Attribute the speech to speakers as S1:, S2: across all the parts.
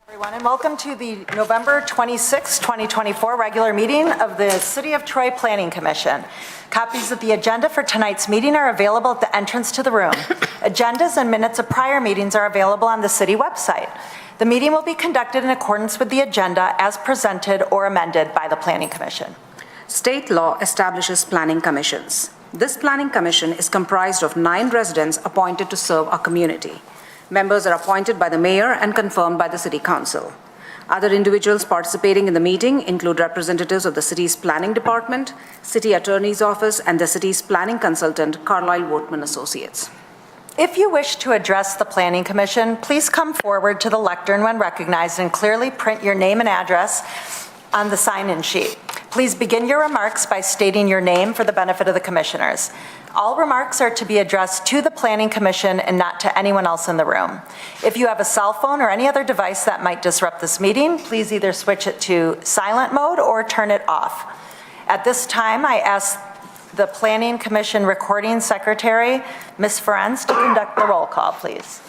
S1: Everyone, and welcome to the November 26, 2024 regular meeting of the City of Troy Planning Commission. Copies of the agenda for tonight's meeting are available at the entrance to the room. Agendas and minutes of prior meetings are available on the city website. The meeting will be conducted in accordance with the agenda as presented or amended by the Planning Commission.
S2: State law establishes planning commissions. This planning commission is comprised of 9 residents appointed to serve our community. Members are appointed by the mayor and confirmed by the city council. Other individuals participating in the meeting include representatives of the city's planning department, city attorney's office, and the city's planning consultant, Carlisle Wortman Associates.
S1: If you wish to address the Planning Commission, please come forward to the lectern when recognized and clearly print your name and address on the sign-in sheet. Please begin your remarks by stating your name for the benefit of the commissioners. All remarks are to be addressed to the Planning Commission and not to anyone else in the room. If you have a cell phone or any other device that might disrupt this meeting, please either switch it to silent mode or turn it off. At this time, I ask the Planning Commission Recording Secretary, Ms. Ferenz, to conduct the roll call, please.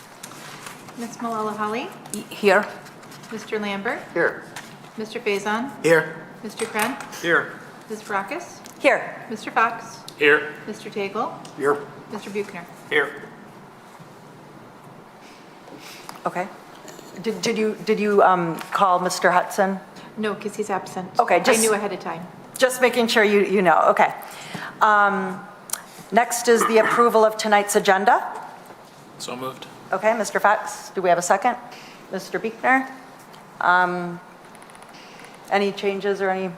S3: Ms. Malala Holly?
S2: Here.
S3: Mr. Lambert?
S4: Here.
S3: Mr. Faison?
S4: Here.
S3: Mr. Kren?
S4: Here.
S3: Ms. Brakis?
S1: Here.
S3: Mr. Fox?
S4: Here.
S3: Mr. Tagle?
S4: Here.
S3: Mr. Buchner?
S4: Here.
S1: Okay. Did you call Mr. Hudson?
S3: No, because he's absent.
S1: Okay,
S3: I
S1: just-
S3: knew ahead of time.
S1: Just making sure you know. Okay. Next is the approval of tonight's agenda.
S4: So moved.
S1: Okay, Mr. Fox, do we have a second? Mr. Buechner? Any changes or any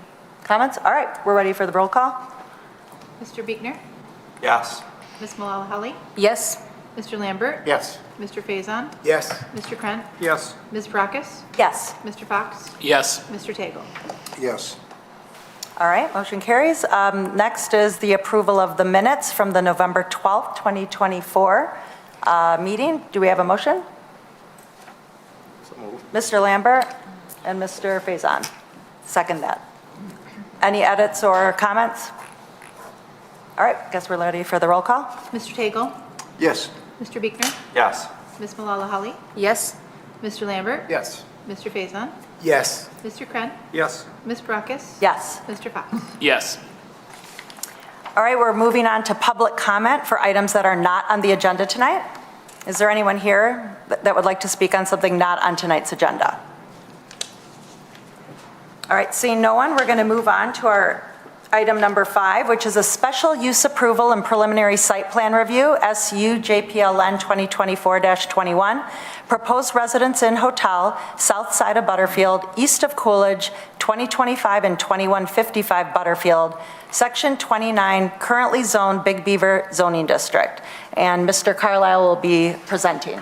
S1: comments? All right, we're ready for the roll call.
S3: Mr. Buchner?
S4: Yes.
S3: Ms. Malala Holly?
S2: Yes.
S3: Mr. Lambert?
S4: Yes.
S3: Mr. Faison?
S4: Yes.
S3: Mr. Kren?
S4: Yes.
S3: Ms. Brakis?
S1: Yes.
S3: Mr. Fox?
S4: Yes.
S3: Mr. Tagle?
S4: Yes.
S1: All right, motion carries. Next is the approval of the minutes from the November 12th, 2024 meeting. Do we have a motion?
S4: So moved.
S1: Mr. Lambert and Mr. Faison. Second that. Any edits or comments? All right, guess we're ready for the roll call.
S3: Mr. Tagle?
S4: Yes.
S3: Mr. Buchner?
S4: Yes.
S3: Ms. Malala Holly?
S2: Yes.
S3: Mr. Lambert?
S4: Yes.
S3: Mr. Faison?
S4: Yes.
S3: Mr. Kren?
S4: Yes.
S3: Ms. Brakis?
S1: Yes.
S3: Mr. Fox?
S4: Yes.
S1: All right, we're moving on to public comment for items that are not on the agenda tonight. Is there anyone here that would like to speak on something not on tonight's agenda? All right, seeing no one, we're going to move on to our item number 5, which is a special use approval and preliminary site plan review, SU JPLN 2024-21, proposed residence inn hotel, south side of Butterfield, east of Coolidge, 2025 and 2155 Butterfield, section 29, currently zoned Big Beaver zoning district. And Mr. Carlisle will be presenting.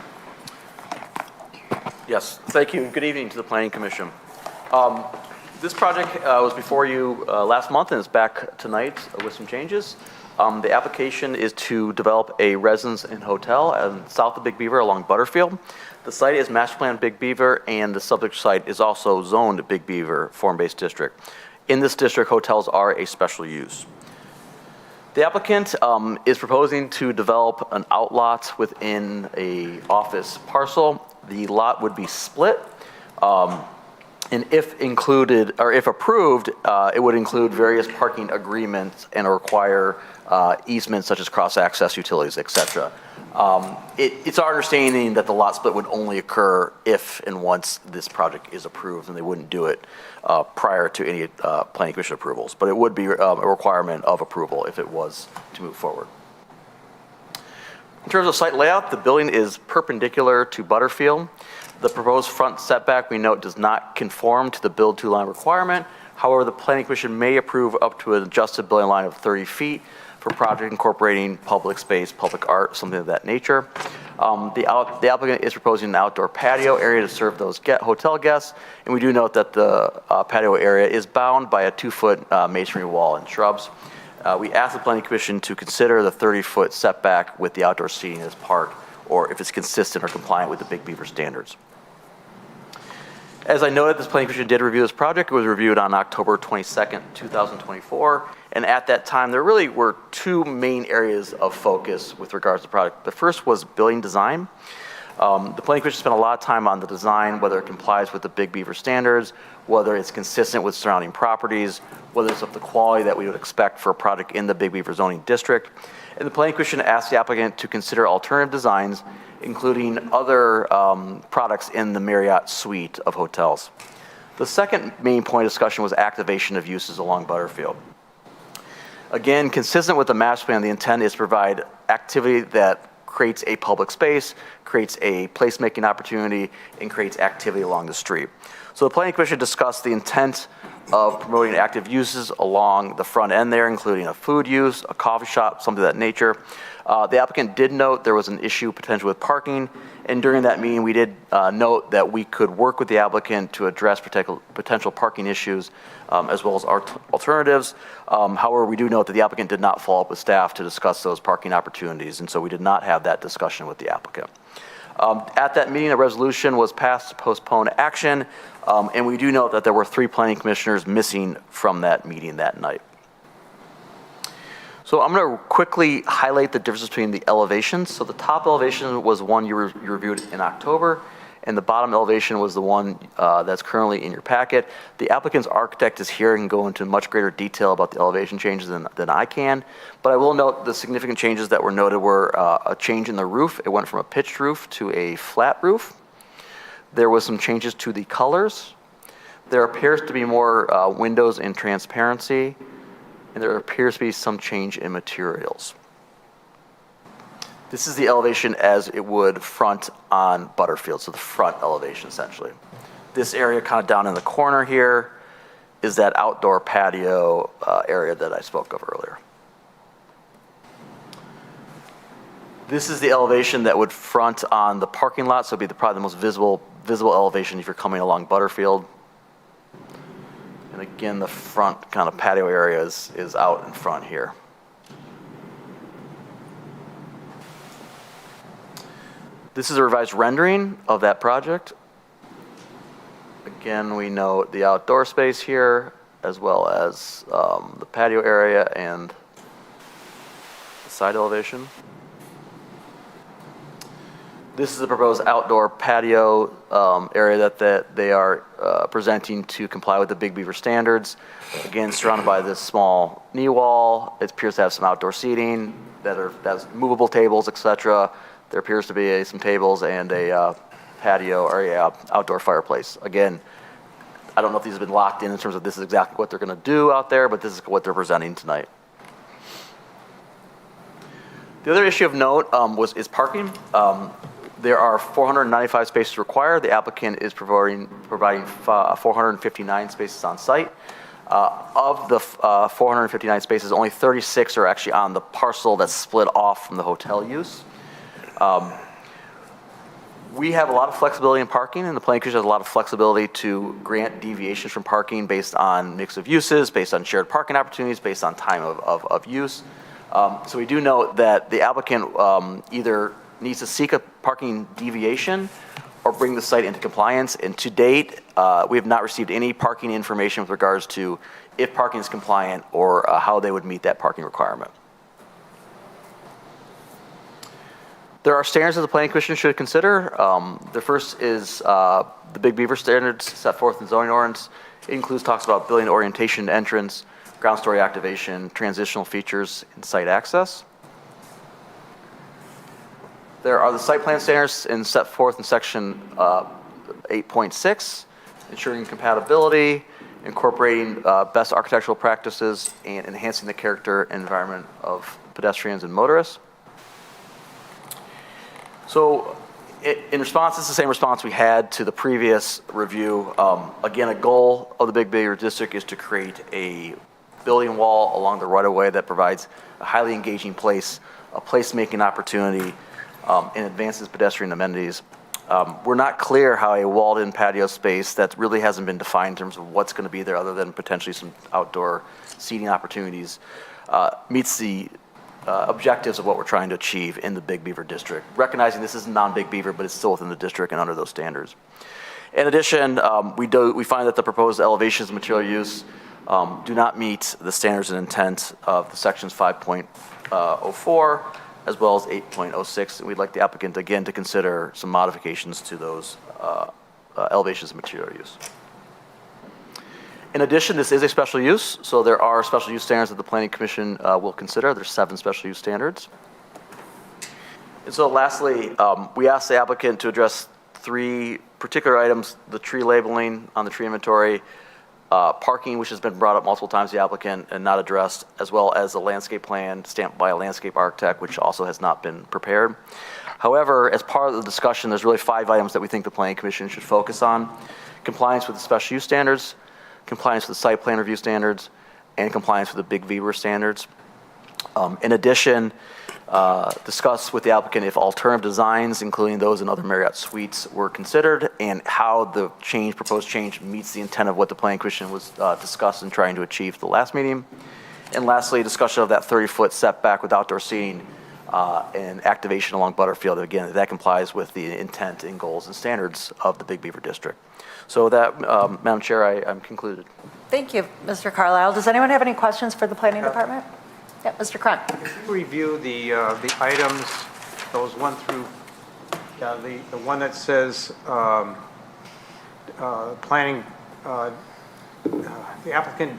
S5: Yes, thank you, and good evening to the Planning Commission. This project was before you last month and is back tonight with some changes. The application is to develop a residence and hotel south of Big Beaver along Butterfield. The site is master plan Big Beaver, and the subject site is also zoned Big Beaver form-based district. In this district, hotels are a special use. The applicant is proposing to develop an outlot within a office parcel. The lot would be split. And if included, or if approved, it would include various parking agreements and require easements such as cross-access utilities, et cetera. It's our understanding that the lot split would only occur if and once this project is approved, and they wouldn't do it prior to any planning commission approvals. But it would be a requirement of approval if it was to move forward. In terms of site layout, the building is perpendicular to Butterfield. The proposed front setback, we note, does not conform to the build to line requirement. However, the Planning Commission may approve up to an adjusted building line of 30 feet for project incorporating public space, public art, something of that nature. The applicant is proposing an outdoor patio area to serve those hotel guests. And we do note that the patio area is bound by a 2-foot masonry wall and shrubs. We ask the Planning Commission to consider the 30-foot setback with the outdoor seating as part, or if it's consistent or compliant with the Big Beaver standards. As I noted, this Planning Commission did review this project. It was reviewed on October 22nd, 2024. And at that time, there really were 2 main areas of focus with regards to the project. The first was building design. The Planning Commission spent a lot of time on the design, whether it complies with the Big Beaver standards, whether it's consistent with surrounding properties, whether it's of the quality that we would expect for a project in the Big Beaver zoning district. And the Planning Commission asked the applicant to consider alternative designs, including other products in the Marriott suite of hotels. The second main point of discussion was activation of uses along Butterfield. Again, consistent with the master plan, the intent is to provide activity that creates a public space, creates a placemaking opportunity, and creates activity along the street. So the Planning Commission discussed the intent of promoting active uses along the front end there, including a food use, a coffee shop, something of that nature. The applicant did note there was an issue potentially with parking, and during that meeting we did note that we could work with the applicant to address potential parking issues as well as alternatives. However, we do note that the applicant did not follow up with staff to discuss those parking opportunities, and so we did not have that discussion with the applicant. At that meeting, a resolution was passed to postpone action, and we do note that there were 3 planning commissioners missing from that meeting that night. So I'm going to quickly highlight the differences between the elevations. So the top elevation was one you reviewed in October, and the bottom elevation was the one that's currently in your packet. The applicant's architect is here and can go into much greater detail about the elevation changes than I can, but I will note the significant changes that were noted were a change in the roof. It went from a pitched roof to a flat roof. There was some changes to the colors. There appears to be more windows in transparency, and there appears to be some change in materials. This is the elevation as it would front on Butterfield, so the front elevation essentially. This area kind of down in the corner here is that outdoor patio area that I spoke of earlier. This is the elevation that would front on the parking lot, so it'd be probably the most visible elevation if you're coming along Butterfield. And again, the front kind of patio area is out in front here. This is a revised rendering of that project. Again, we note the outdoor space here, as well as the patio area and the side elevation. This is the proposed outdoor patio area that they are presenting to comply with the Big Beaver standards. Again, surrounded by this small knee wall. It appears to have some outdoor seating that's movable tables, etc. There appears to be some tables and a patio or a outdoor fireplace. Again, I don't know if these have been locked in terms of this is exactly what they're going to do out there, but this is what they're presenting tonight. The other issue of note is parking. There are 495 spaces required. The applicant is providing 459 spaces on site. Of the 459 spaces, only 36 are actually on the parcel that's split off from the hotel use. We have a lot of flexibility in parking, and the Planning Commission has a lot of flexibility to grant deviations from parking based on mix of uses, based on shared parking opportunities, based on time of use. So we do note that the applicant either needs to seek a parking deviation or bring the site into compliance. And to date, we have not received any parking information with regards to if parking is compliant or how they would meet that parking requirement. There are standards that the Planning Commission should consider. The first is the Big Beaver standards set forth in zoning ordinance. It includes talks about building orientation, entrance, ground story activation, transitional features, and site access. There are the site plan standards set forth in section 8.6, ensuring compatibility, incorporating best architectural practices, and enhancing the character and environment of pedestrians and motorists. So in response, this is the same response we had to the previous review. Again, a goal of the Big Beaver District is to create a building wall along the right-of-way that provides a highly engaging place, a place-making opportunity, and advances pedestrian amenities. We're not clear how a walled-in patio space that really hasn't been defined in terms of what's going to be there other than potentially some outdoor seating opportunities meets the objectives of what we're trying to achieve in the Big Beaver District, recognizing this is non-Big Beaver, but it's still within the district and under those standards. In addition, we find that the proposed elevations and material use do not meet the standards and intent of the sections 5.04 as well as 8.06. And we'd like the applicant, again, to consider some modifications to those elevations of material use. In addition, this is a special use, so there are special use standards that the Planning Commission will consider. There's 7 special use standards. And so lastly, we asked the applicant to address 3 particular items: the tree labeling on the tree inventory, parking, which has been brought up multiple times, the applicant, and not addressed, as well as a landscape plan stamped by a landscape architect, which also has not been prepared. However, as part of the discussion, there's really 5 items that we think the Planning Commission should focus on: compliance with the special use standards, compliance with the site plan review standards, and compliance with the Big Beaver standards. In addition, discuss with the applicant if alternative designs, including those in other Marriott suites, were considered, and how the proposed change meets the intent of what the Planning Commission was discussed and trying to achieve at the last meeting. And lastly, discussion of that 30-foot setback with outdoor seating and activation along Butterfield. Again, that complies with the intent and goals and standards of the Big Beaver District. So with that, Madam Chair, I'm concluded.
S1: Thank you, Mr. Carlisle. Does anyone have any questions for the Planning Department? Yeah, Mr. Crunt.
S6: If you review the items, those 1 through, the one that says planning, the applicant,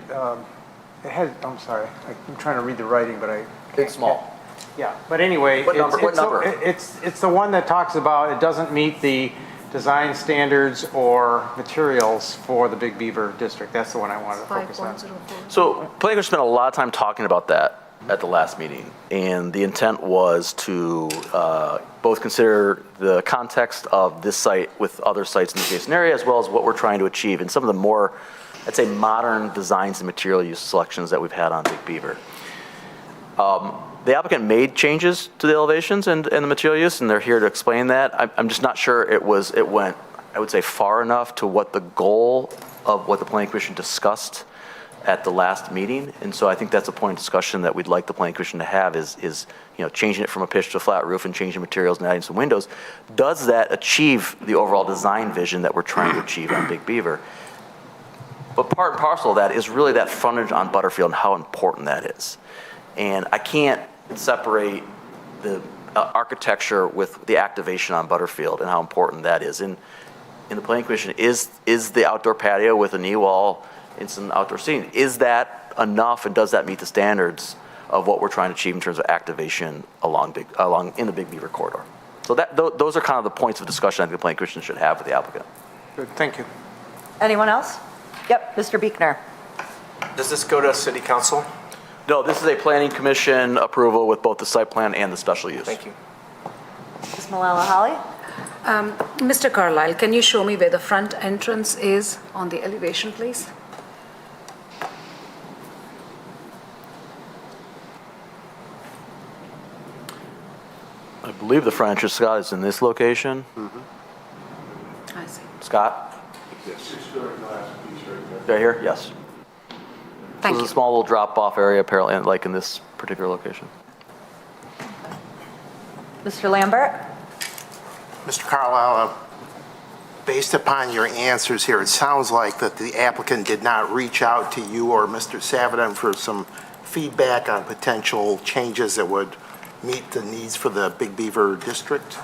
S6: it has, I'm sorry, I'm trying to read the writing, but I
S5: It's small.
S6: Yeah, but anyway.
S5: What number?
S6: It's the one that talks about it doesn't meet the design standards or materials for the Big Beaver District. That's the one I wanted to focus on.
S5: So Planning Commission spent a lot of time talking about that at the last meeting, and the intent was to both consider the context of this site with other sites in the adjacent area, as well as what we're trying to achieve and some of the more, I'd say, modern designs and material use selections that we've had on Big Beaver. The applicant made changes to the elevations and the material use, and they're here to explain that. I'm just not sure it went, I would say, far enough to what the goal of what the Planning Commission discussed at the last meeting. And so I think that's a point of discussion that we'd like the Planning Commission to have is changing it from a pitch to a flat roof and changing materials and adding some windows. Does that achieve the overall design vision that we're trying to achieve on Big Beaver? But part and parcel of that is really that frontage on Butterfield and how important that is. And I can't separate the architecture with the activation on Butterfield and how important that is. In the Planning Commission, is the outdoor patio with a knee wall and some outdoor seating, is that enough, and does that meet the standards of what we're trying to achieve in terms of activation in the Big Beaver corridor? So those are kind of the points of discussion I think the Planning Commission should have with the applicant.
S6: Good, thank you.
S1: Anyone else? Yep, Mr. Buechner.
S4: Does this go to City Council?
S5: No, this is a Planning Commission approval with both the site plan and the special use.
S4: Thank you.
S1: Ms. Malala Holly?
S2: Mr. Carlisle, can you show me where the front entrance is on the elevation, please?
S5: I believe the front entrance, Scott, is in this location.
S2: I see.
S5: Scott?
S4: Yes.
S5: Right here? Yes.
S2: Thank
S5: There's
S2: you.
S5: a small little drop-off area, apparently, like in this particular location.
S1: Mr. Lambert?
S7: Mr. Carlisle, based upon your answers here, it sounds like that the applicant did not reach out to you or Mr. Savadan for some feedback on potential changes that would meet the needs for the Big Beaver District?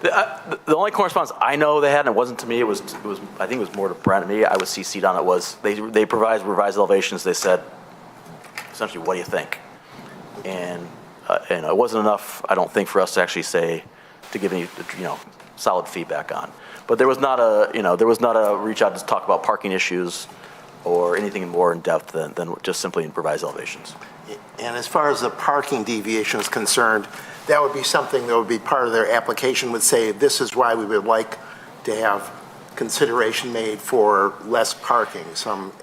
S5: The only correspondence I know they had, and it wasn't to me, I think it was more to Brent and me, I was CC'd on it, was they provided revised elevations. They said, essentially, what do you think? And it wasn't enough, I don't think, for us to actually say, to give any, solid feedback on. But there was not a reach out to talk about parking issues or anything more in depth than just simply improvised elevations.
S7: And as far as the parking deviation is concerned, that would be something that would be part of their application, would say, this is why we would like to have consideration made for less parking.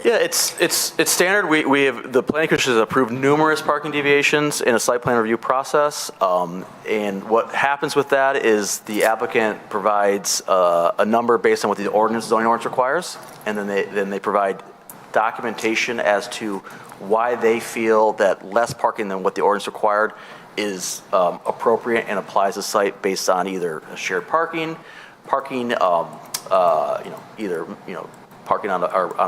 S5: Yeah, it's standard. We have, the Planning Commission has approved numerous parking deviations in a site plan review process. And what happens with that is the applicant provides a number based on what the zoning ordinance requires, and then they provide documentation as to why they feel that less parking than what the ordinance required is appropriate and applies to site based on either shared parking, either parking on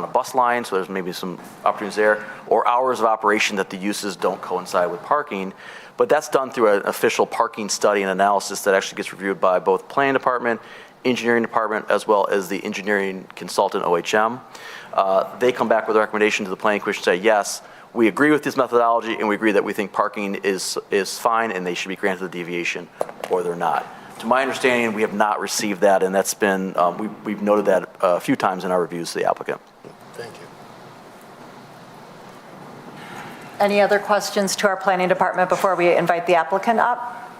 S5: a bus line, so there's maybe some opportunities there, or hours of operation that the uses don't coincide with parking. But that's done through an official parking study and analysis that actually gets reviewed by both planning department, engineering department, as well as the engineering consultant, OHM. They come back with a recommendation to the planning commission, say, yes, we agree with this methodology, and we agree that we think parking is fine and they should be granted the deviation, or they're not. To my understanding, we have not received that, and that's been, we've noted that a few times in our reviews to the applicant.
S7: Thank you.
S1: Any other questions to our planning department before we invite the applicant up?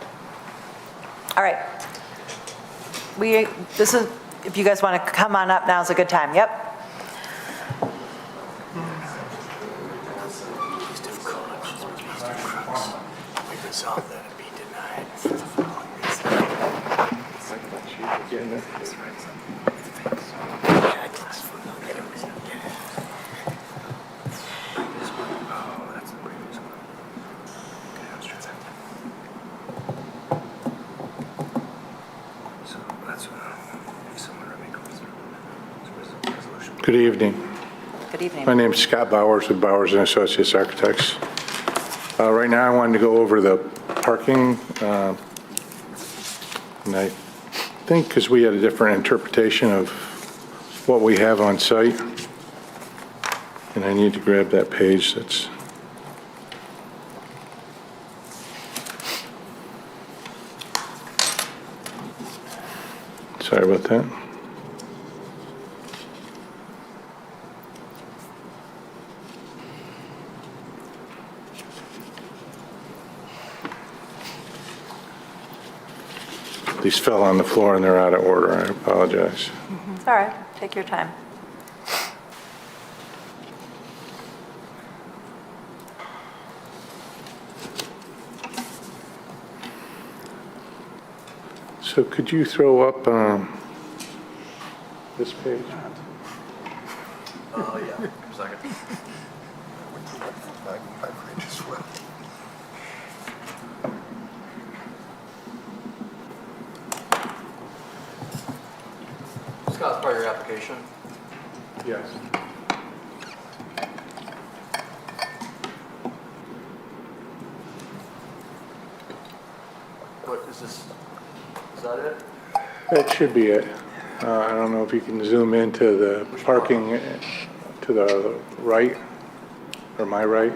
S1: All right. If you guys want to come on up, now's a good time. Yep.
S8: Good evening.
S1: Good evening.
S8: My name is Scott Bowers with Bowers & Associates Architects. Right now I wanted to go over the parking, and I think because we had a different interpretation of what we have on site, and I need to grab that page that's... Sorry about that. These fell on the floor and they're out of order. I apologize.
S1: It's all right. Take your time.
S8: So could you throw up this page?
S5: Oh, yeah. A second. Scott, as part of your application,
S8: Yes.
S5: what is this? Is that it?
S8: That should be it. I don't know if you can zoom into the parking to the right, or my right,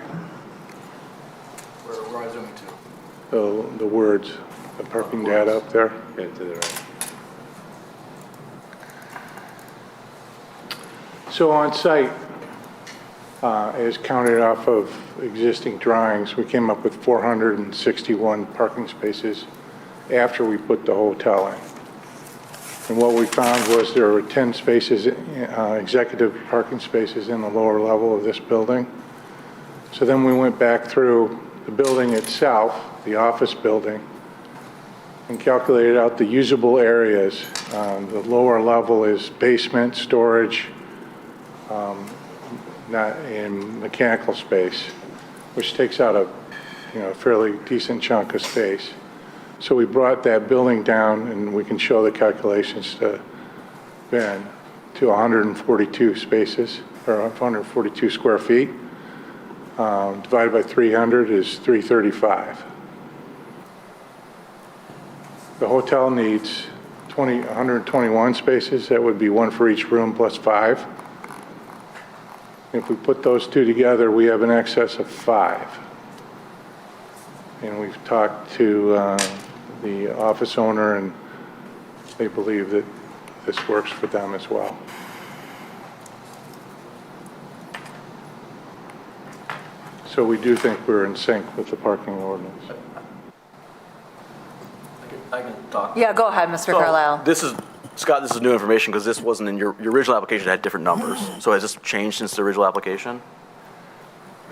S5: Where am I zooming to?
S8: the words, the parking data up there.
S9: Yeah, to the right.
S8: So on site, as counted off of existing drawings, we came up with 461 parking spaces after we put the hotel in. And what we found was there were 10 spaces, executive parking spaces in the lower level of this building. So then we went back through the building itself, the office building, and calculated out the usable areas. The lower level is basement, storage, not in mechanical space, which takes out a fairly decent chunk of space. So we brought that building down, and we can show the calculations to Ben, to 142 spaces, or 142 square feet. Divided by 300 is 335. The hotel needs 121 spaces. That would be one for each room plus 5. If we put those two together, we have an excess of 5. And we've talked to the office owner, and they believe that this works for them as well. So we do think we're in sync with the parking ordinance.
S5: I can talk.
S1: Yeah, go ahead, Mr.
S5: So,
S1: Carlisle.
S5: Scott, this is new information because this wasn't in your original application, it had different numbers. So has this changed since the original application?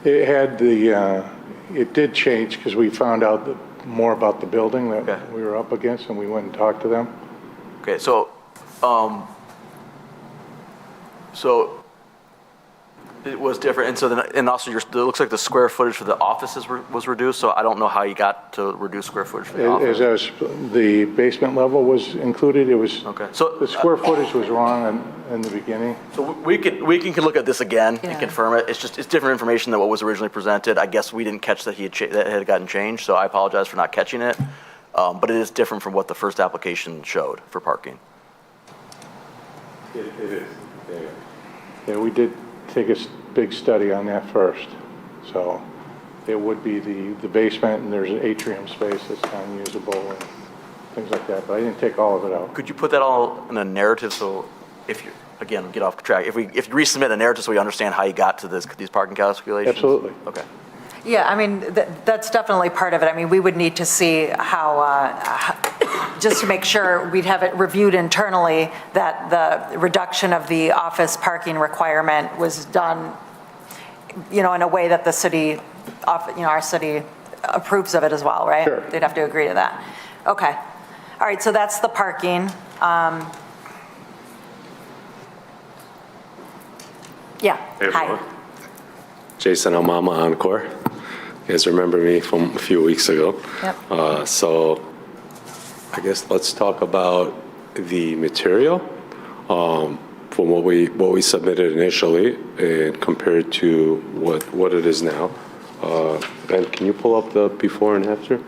S8: It had it did change because we found out more about the building that
S5: Okay.
S8: we were up against, and we went and talked to them.
S5: Okay, so It was different, and so then, and also it looks like the square footage for the offices was reduced, so I don't know how you got to reduce square footage for the office.
S8: As the basement level was included, it was,
S5: Okay, so
S8: the square footage was wrong in the beginning.
S5: So we can look at this again
S1: Yeah.
S5: and confirm it. It's different information than what was originally presented. I guess we didn't catch that that it had gotten changed, so I apologize for not catching it. But it is different from what the first application showed for parking.
S8: It is. Yeah, we did take a big study on that first. So it would be the basement, and there's an atrium space that's unusable and things like that, but I didn't take all of it out.
S5: Could you put that all in a narrative, so if you, again, get off track, if you resubmit a narrative so we understand how you got to these parking calculations?
S8: Absolutely.
S5: Okay.
S1: Yeah, I mean, that's definitely part of it. I mean, we would need to see how, just to make sure we'd have it reviewed internally, that the reduction of the office parking requirement was done, in a way that the city, our city approves of it as well, right?
S8: Sure.
S1: They'd have to agree to that. Okay. All right, so that's the parking. Yeah,
S9: Hey,
S1: hi.
S9: everyone. Jason Almama Encore. You guys remember me from a few weeks ago.
S1: Yep.
S9: So I guess let's talk about the material from what we submitted initially and compared to what it is now. Ben, can you pull up the before and after?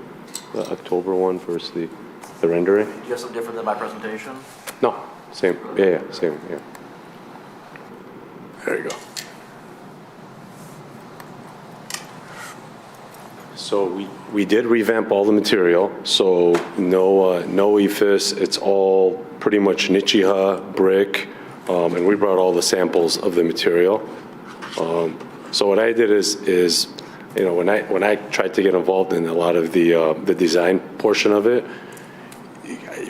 S9: The October one versus the rendering?
S5: Do you have something different than my presentation?
S9: No, same. Yeah, same. Yeah. There you go. So we did revamp all the material, so no EFIS, it's all pretty much Nichiha brick, and we brought all the samples of the material. So what I did is when I tried to get involved in a lot of the design portion of it,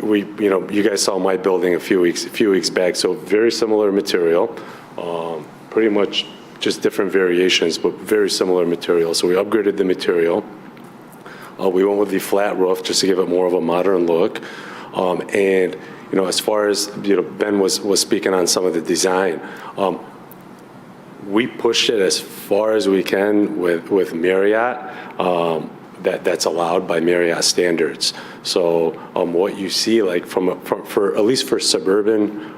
S9: you guys saw my building a few weeks back, so very similar material, pretty much just different variations, but very similar material. So we upgraded the material. We went with the flat roof just to give it more of a modern look. And as far as Ben was speaking on some of the design, we pushed it as far as we can with Marriott. That's allowed by Marriott standards. So what you see, like for at least for suburban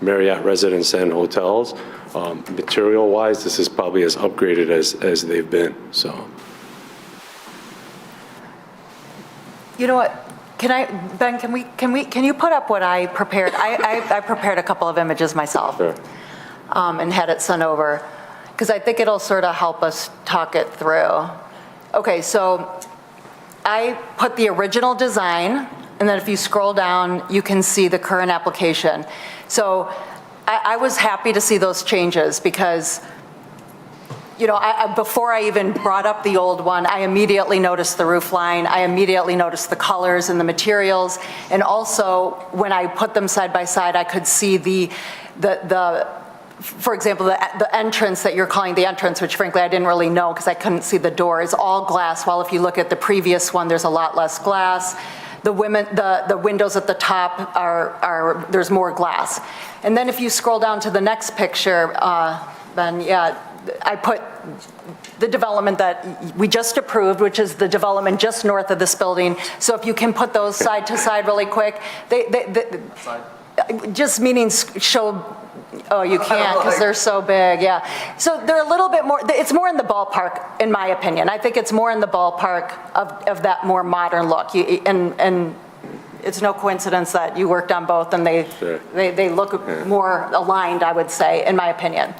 S9: Marriott residents and hotels, material-wise, this is probably as upgraded as they've been. So,
S1: You know what? Ben, can you put up what I prepared? I prepared a couple of images myself.
S9: sure.
S1: And had it sent over, because I think it'll sort of help us talk it through. Okay, so I put the original design, and then if you scroll down, you can see the current application. So I was happy to see those changes because, before I even brought up the old one, I immediately noticed the roof line, I immediately noticed the colors and the materials, and also when I put them side by side, I could see for example, the entrance that you're calling the entrance, which frankly I didn't really know because I couldn't see the door, is all glass, while if you look at the previous one, there's a lot less glass. The windows at the top there's more glass. And then if you scroll down to the next picture, Ben, yeah, I put the development that we just approved, which is the development just north of this building. So if you can put those side to side really quick, just meaning show. Oh, you can't because they're so big, yeah. So they're a little bit more, it's more in the ballpark, in my opinion. I think it's more in the ballpark of that more modern look. And it's no coincidence that you worked on both and they look more aligned, I would say, in my opinion.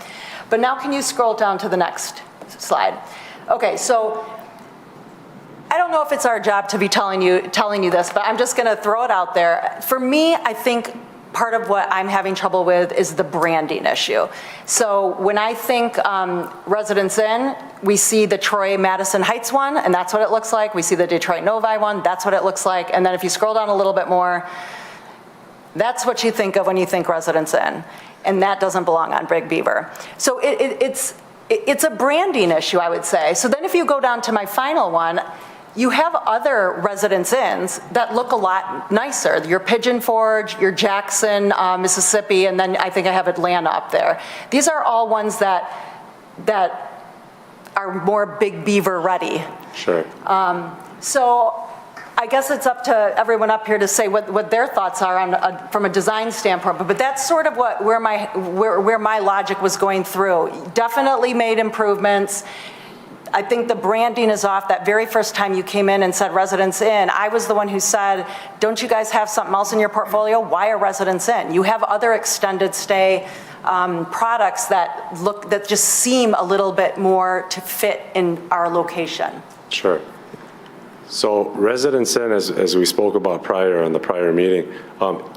S1: But now can you scroll down to the next slide? Okay, so I don't know if it's our job to be telling you this, but I'm just gonna throw it out there. For me, I think part of what I'm having trouble with is the branding issue. So when I think Residence Inn, we see the Troy Madison Heights one, and that's what it looks like. We see the Detroit Novi one, that's what it looks like. And then if you scroll down a little bit more, that's what you think of when you think Residence Inn. And that doesn't belong on Big Beaver. So it's a branding issue, I would say. So then if you go down to my final one, you have other residence inns that look a lot nicer. Your Pigeon Forge, your Jackson, Mississippi, and then I think I have Atlanta up there. These are all ones that are more Big Beaver ready.
S9: Sure.
S1: So I guess it's up to everyone up here to say what their thoughts are on, from a design standpoint, but that's sort of where my logic was going through. Definitely made improvements. I think the branding is off. That very first time you came in and said Residence Inn, I was the one who said, don't you guys have something else in your portfolio? Why a Residence Inn? You have other extended stay products that just seem a little bit more to fit in our location.
S9: Sure. So Residence Inn, as we spoke about prior on the prior meeting,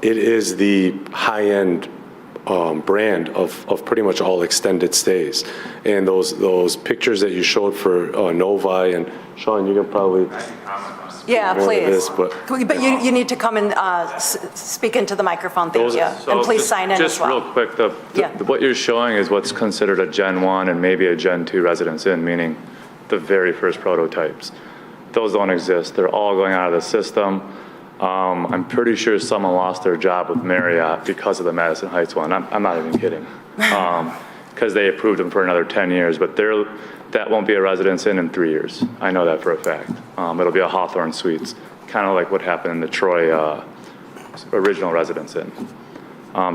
S9: it is the high-end brand of pretty much all extended stays. And those pictures that you showed for Novi, and Sean, you can probably
S1: Yeah,
S9: more to
S1: please.
S9: this, but
S1: you need to come and speak into the microphone, thank you. And please sign in as well.
S10: Just real quick,
S1: Yeah.
S10: what you're showing is what's considered a Gen 1 and maybe a Gen 2 Residence Inn, meaning the very first prototypes. Those don't exist. They're all going out of the system. I'm pretty sure someone lost their job with Marriott because of the Madison Heights one. I'm not even kidding. Because they approved them for another 10 years, but that won't be a Residence Inn in 3 years. I know that for a fact. It'll be a Hawthorne Suites, kind of like what happened in the Troy original Residence Inn.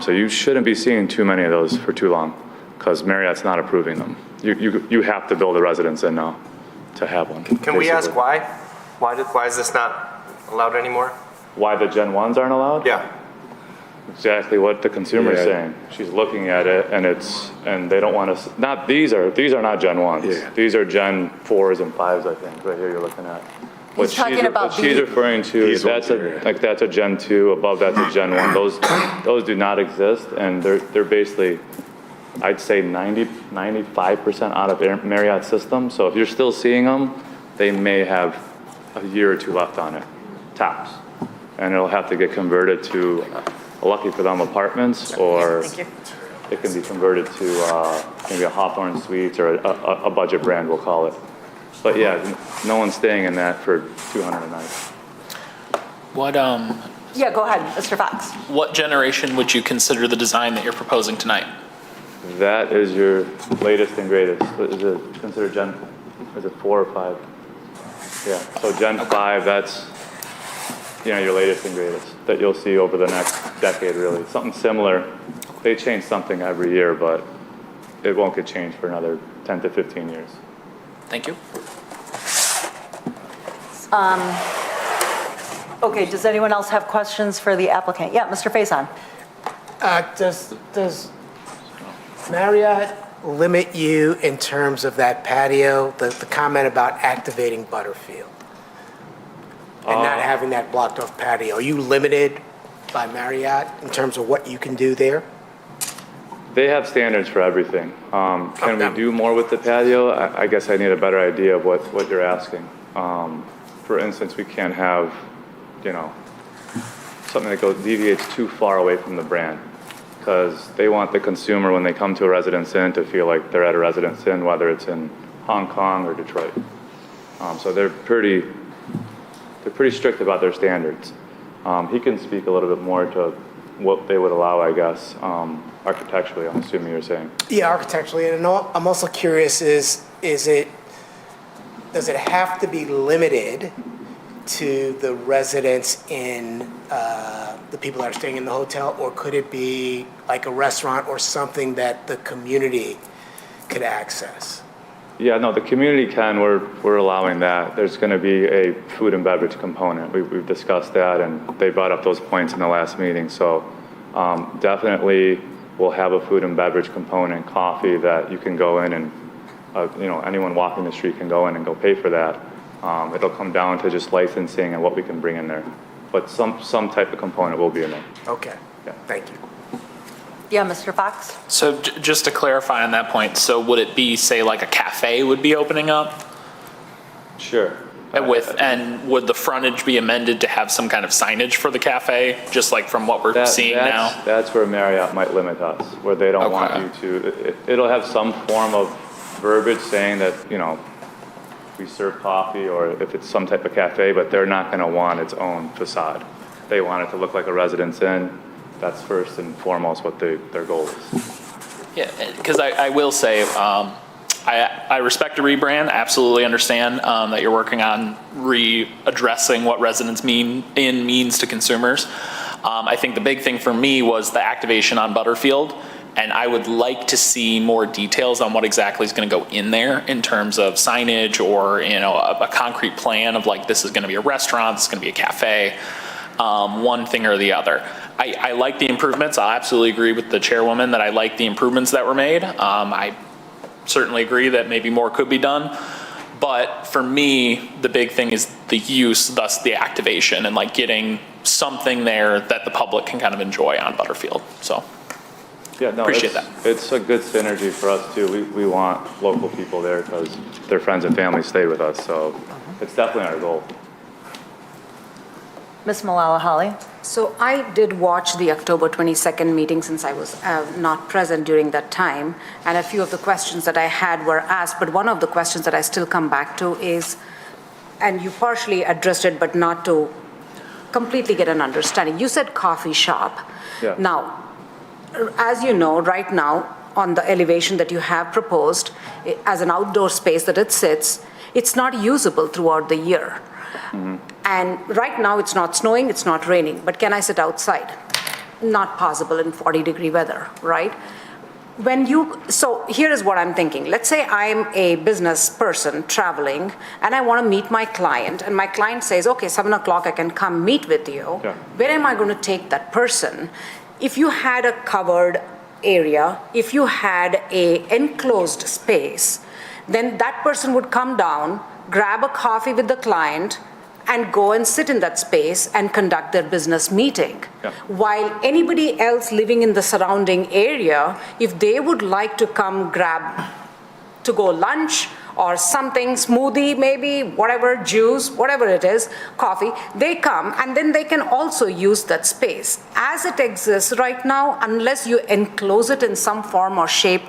S10: So you shouldn't be seeing too many of those for too long, because Marriott's not approving them. You have to build a Residence Inn now to have one.
S4: Can we ask
S10: basically.
S4: why? Why is this not allowed anymore?
S10: Why the Gen 1s aren't allowed?
S4: Yeah.
S10: Exactly what the consumer's
S9: Yeah.
S10: saying. She's looking at it and they don't want to, these are not Gen 1s.
S9: Yeah.
S10: These are Gen 4s and 5s, I think, right here you're looking at.
S1: He's talking about
S10: What she's
S1: the-
S10: referring to,
S9: These ones
S10: that's
S9: here.
S10: that's a Gen 2, above that's a Gen 1. Those do not exist, and they're basically, I'd say 95% out of Marriott's system. So if you're still seeing them, they may have a year or two left on it, tops. And it'll have to get converted to, lucky for them, apartments, or
S1: Thank you.
S10: it can be converted to maybe a Hawthorne Suites or a budget brand, we'll call it. But yeah, no one's staying in that for $200 a night.
S1: Yeah, go ahead, Mr. Fox.
S11: What generation would you consider the design that you're proposing tonight?
S10: That is your latest and greatest. Is it considered Gen, is it 4 or 5? Yeah, so Gen 5, that's, your latest and greatest that you'll see over the next decade, really. Something similar. They change something every year, but it won't get changed for another 10 to 15 years.
S11: Thank you.
S1: Okay, does anyone else have questions for the applicant? Yeah, Mr. Faison.
S12: Does Marriott limit you in terms of that patio, the comment about activating Butterfield? And not having that blocked off patio? Are you limited by Marriott in terms of what you can do there?
S10: They have standards for everything. Can we do more with the patio? I guess I need a better idea of what you're asking. For instance, we can't have, something that deviates too far away from the brand, because they want the consumer, when they come to a Residence Inn, to feel like they're at a Residence Inn, whether it's in Hong Kong or Detroit. So they're pretty strict about their standards. He can speak a little bit more to what they would allow, I guess, architecturally, I'm assuming you're saying.
S12: Yeah, architecturally, and I'm also curious, does it have to be limited to the residents in, the people that are staying in the hotel, or could it be like a restaurant or something that the community could access?
S10: Yeah, no, the community can, we're allowing that. There's going to be a food and beverage component. We've discussed that, and they brought up those points in the last meeting. So definitely we'll have a food and beverage component, coffee, that you can go in and, anyone walking the street can go in and go pay for that. It'll come down to just licensing and what we can bring in there. But some type of component will be in there.
S12: Okay,
S10: Yeah.
S12: thank you.
S1: Yeah, Mr. Fox?
S11: So just to clarify on that point, so would it be, say, like a cafe would be opening up?
S10: Sure.
S11: And would the frontage be amended to have some kind of signage for the cafe, just like from what we're seeing now?
S10: That's where Marriott might limit us, where they don't want
S11: Okay.
S10: you to, it'll have some form of verbiage saying that, we serve coffee or if it's some type of cafe, but they're not going to want its own facade. They want it to look like a Residence Inn. That's first and foremost what their goal is.
S11: Yeah, because I will say, I respect a rebrand, absolutely understand that you're working on readdressing what Residence Inn means to consumers. I think the big thing for me was the activation on Butterfield, and I would like to see more details on what exactly is going to go in there in terms of signage or, you know, a concrete plan of like, this is going to be a restaurant, this is going to be a cafe, one thing or the other. I like the improvements. I absolutely agree with the chairwoman that I like the improvements that were made. I certainly agree that maybe more could be done. But for me, the big thing is the use, thus the activation, and like getting something there that the public can kind of enjoy on Butterfield. So
S10: Yeah, no,
S11: appreciate that.
S10: It's a good synergy for us too. We want local people there because their friends and family stay with us. So it's definitely our goal.
S1: Ms. Malala Holly?
S2: So I did watch the October 22nd meeting since I was not present during that time, and a few of the questions that I had were asked, but one of the questions that I still come back to is, and you partially addressed it, but not to completely get an understanding. You said coffee shop.
S10: Yeah.
S2: Now, as you know, right now, on the elevation that you have proposed, as an outdoor space that it sits, it's not usable throughout the year.
S10: Mm-hmm.
S2: And right now, it's not snowing, it's not raining, but can I sit outside? Not possible in 40-degree weather, right? So here is what I'm thinking. Let's say I'm a business person traveling, and I want to meet my client, and my client says, okay, 7 o'clock, I can come meet with you.
S10: Yeah.
S2: Where am I going to take that person? If you had a covered area, if you had an enclosed space, then that person would come down, grab a coffee with the client, and go and sit in that space and conduct their business meeting.
S10: Yeah.
S2: While anybody else living in the surrounding area, if they would like to come grab to go lunch or something, smoothie maybe, whatever, juice, whatever it is, coffee, they come and then they can also use that space. As it exists right now, unless you enclose it in some form or shape,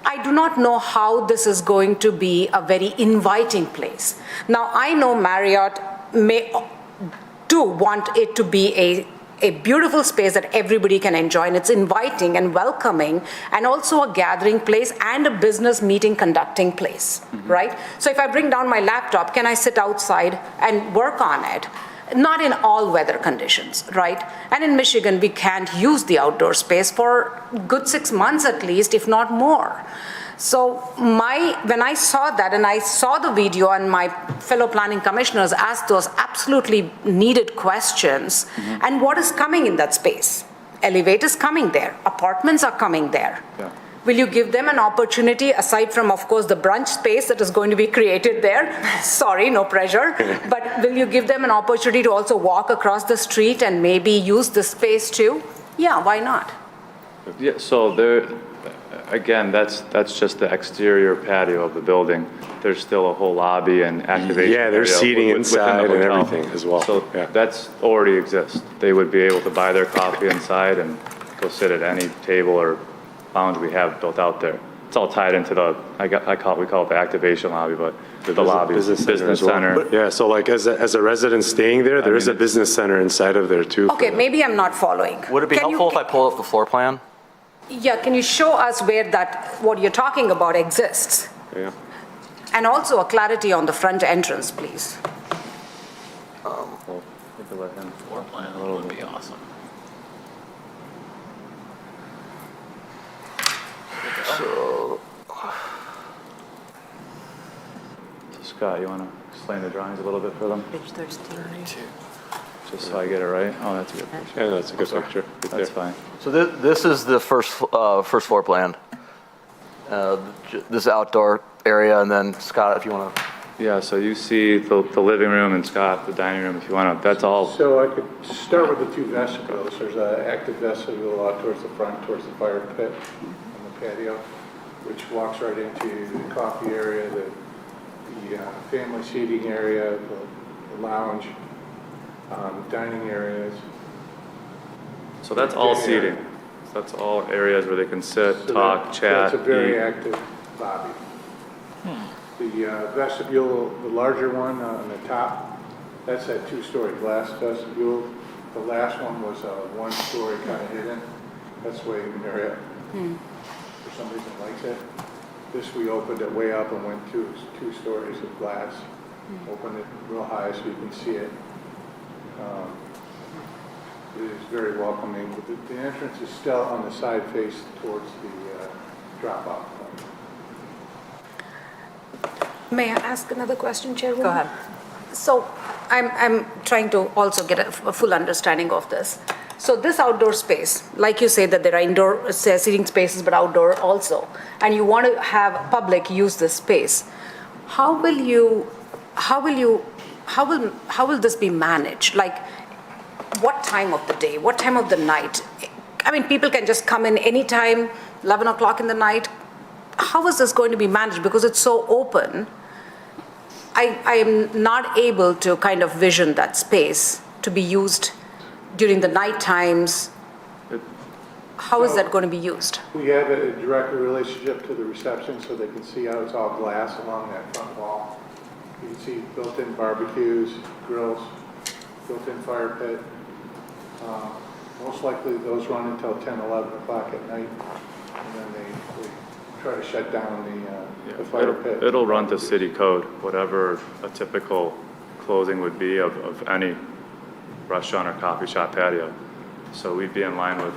S2: I do not know how this is going to be a very inviting place. Now, I know Marriott do want it to be a beautiful space that everybody can enjoy, and it's inviting and welcoming, and also a gathering place and a business meeting conducting place, right? So if I bring down my laptop, can I sit outside and work on it? Not in all weather conditions, right? And in Michigan, we can't use the outdoor space for a good 6 months at least, if not more. So when I saw that and I saw the video and my fellow planning commissioners asked those absolutely needed questions, and what is coming in that space? Elevators coming there, apartments are coming there.
S10: Yeah.
S2: Will you give them an opportunity, aside from, of course, the brunch space that is going to be created there? Sorry, no pressure. But will you give them an opportunity to also walk across the street and maybe use the space too? Yeah, why not?
S10: Yeah, so again, that's just the exterior patio of the building. There's still a whole lobby and activation
S9: Yeah, there's
S10: area
S9: seating
S10: within the
S9: inside and
S10: hotel.
S9: everything as well.
S10: So
S9: Yeah.
S10: that's already exists. They would be able to buy their coffee inside and go sit at any table or lounge we have built out there. It's all tied into we call it the activation lobby, but the lobby,
S9: business
S10: business
S9: as well.
S10: center.
S9: But yeah, so like as a resident staying there, there is a business center inside of there too.
S2: Okay, maybe I'm not following.
S5: Would it be
S2: Can you-
S5: helpful if I pull up the floor plan?
S2: Yeah, can you show us where what you're talking about exists?
S9: Yeah.
S2: And also a clarity on the front entrance, please.
S10: Well, we could let him
S11: Floor plan would be awesome.
S5: So,
S10: Scott, you want to explain the drawings a little bit for them?
S1: Page 32.
S10: Just so I get it right? Oh, that's a good picture.
S9: Yeah, that's a good picture. Right
S10: That's
S9: there.
S10: fine.
S5: so this is the first floor plan. This outdoor area, and then Scott, if you want to.
S10: Yeah, so you see the living room and Scott, the dining room, if you want to, that's all.
S8: So I could start with the two vestibules. There's an active vestibule out towards the front, towards the fire pit on the patio, which walks right into the coffee area, the family seating area, the lounge, dining areas.
S10: So that's all
S8: Yeah.
S10: seating. So that's all areas where they can sit,
S8: So
S10: talk, chat,
S8: That's a very
S10: eat.
S8: active lobby. The vestibule, the larger one on the top, that's that two-story glass vestibule. The last one was a one-story kind of hidden. That's the way Marriott, for some reason, likes it. This, we opened it way up and went two stories of glass. Opened it real high so you can see it. It is very welcoming. The entrance is still on the side face towards the drop-off point.
S2: May I ask another question, Chairwoman?
S1: Go ahead.
S2: So I'm trying to also get a full understanding of this. So this outdoor space, like you say that there are indoor seating spaces, but outdoor also, and you want to have public use this space. How will this be managed? Like, what time of the day, what time of the night? I mean, people can just come in anytime, 11 o'clock in the night. How is this going to be managed? Because it's so open. I am not able to kind of vision that space to be used during the night times. How is that going to be used?
S8: We have a direct relationship to the reception so they can see how it's all glass along that front wall. You can see built-in barbecues, grills, built-in fire pit. Most likely those run until 10, 11 o'clock at night, and then they try to shut down the fire pit.
S10: It'll run to city code, whatever a typical closing would be of any restaurant or coffee shop patio. So we'd be in line with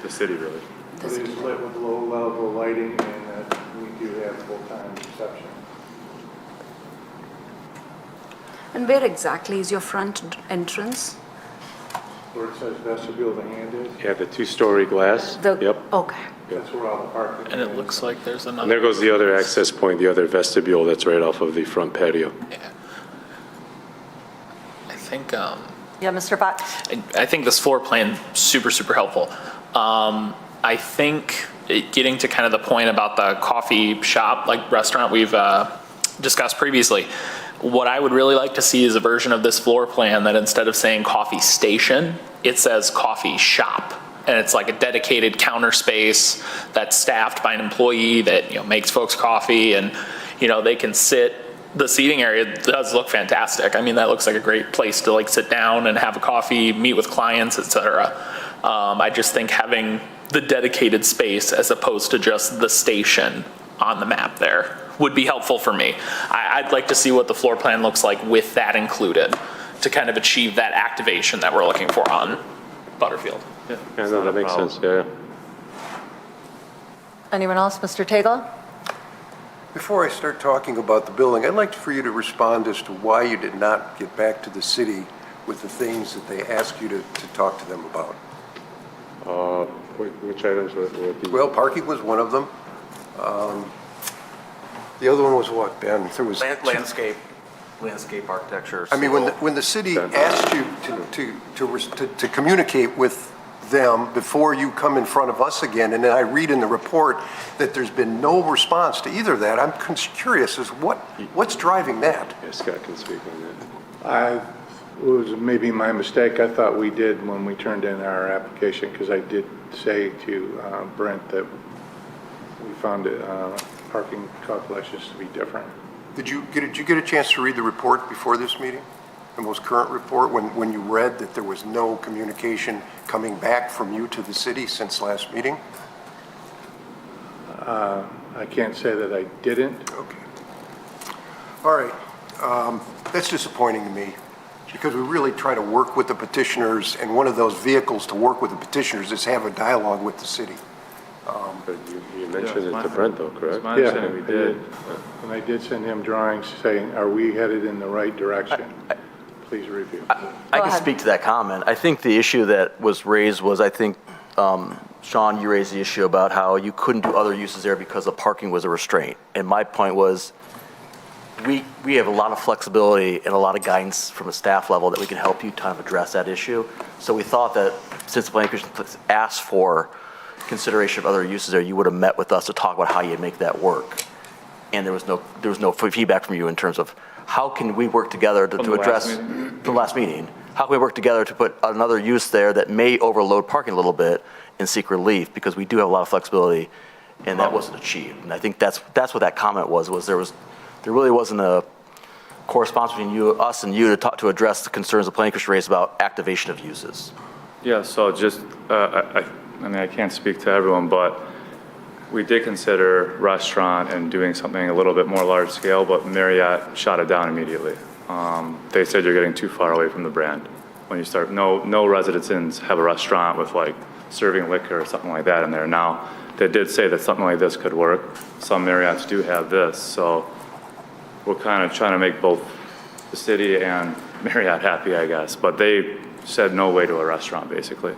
S10: the city, really.
S8: It is lit with low-level lighting, and we do have full-time reception.
S2: And where exactly is your front entrance?
S8: Where it says vestibule, the hand is,
S9: Yeah, the two-story glass. Yep.
S2: Okay.
S8: that's where all the parking is.
S11: And it looks like there's
S9: And
S11: another.
S9: there goes the other access point, the other vestibule that's right off of the front patio.
S11: Yeah. I think,
S1: Yeah, Mr. Bott?
S11: I think this floor plan super helpful. I think getting to kind of the point about the coffee shop, like restaurant we've discussed previously, what I would really like to see is a version of this floor plan that instead of saying coffee station, it says coffee shop. And it's like a dedicated counter space that's staffed by an employee that, you know, makes folks coffee, and, you know, they can sit. The seating area does look fantastic. I mean, that looks like a great place to like sit down and have a coffee, meet with clients, et cetera. I just think having the dedicated space as opposed to just the station on the map there would be helpful for me. I'd like to see what the floor plan looks like with that included to kind of achieve that activation that we're looking for on Butterfield.
S9: Yeah, no, that makes sense, yeah.
S1: Anyone else? Mr. Tagle?
S13: Before I start talking about the building, I'd like for you to respond as to why you did not get back to the city with the things that they asked you to talk to them about.
S9: Which items were the?
S13: Well, parking was one of them. The other one was what, Ben? There was
S5: Landscape architecture.
S13: I mean, when the city asked you to communicate with them before you come in front of us again, and then I read in the report that there's been no response to either of that, I'm curious as what's driving that?
S9: Yeah, Scott can speak on that.
S8: It was maybe my mistake. I thought we did when we turned in our application, because I did say to Brent that we found parking calculations to be different.
S13: Did you get a chance to read the report before this meeting? The most current report, when you read that there was no communication coming back from you to the city since last meeting?
S8: I can't say that I didn't.
S13: Okay. All right. That's disappointing to me, because we really try to work with the petitioners, and one of those vehicles to work with the petitioners is have a dialogue with the city.
S9: But you mentioned it to Brent though, correct?
S10: My understanding we did.
S8: And I did send him drawings saying, are we headed in the right direction? Please review.
S5: I can speak to that comment. I think the issue that was raised was, I think, Sean, you raised the issue about how you couldn't do other uses there because the parking was a restraint. And my point was, we have a lot of flexibility and a lot of guidance from a staff level that we can help you kind of address that issue. So we thought that since the planning commission asked for consideration of other uses there, you would have met with us to talk about how you make that work. And there was no feedback from you in terms of how can we work together to address the last meeting. How can we work together to put another use there that may overload parking a little bit and seek relief, because we do have a lot of flexibility, and that wasn't achieved. And I think that's what that comment was there was there really wasn't a correspondence between us and you to address the concerns the planning commission raised about activation of uses.
S10: Yeah, so just, I mean, I can't speak to everyone, but we did consider restaurant and doing something a little bit more large scale, but Marriott shot it down immediately. They said you're getting too far away from the brand. When you start, no Residence Inns have a restaurant with like serving liquor or something like that in there. Now, they did say that something like this could work. Some Marriotts do have this, so we're kind of trying to make both the city and Marriott happy, I guess. But they said no way to a restaurant, basically.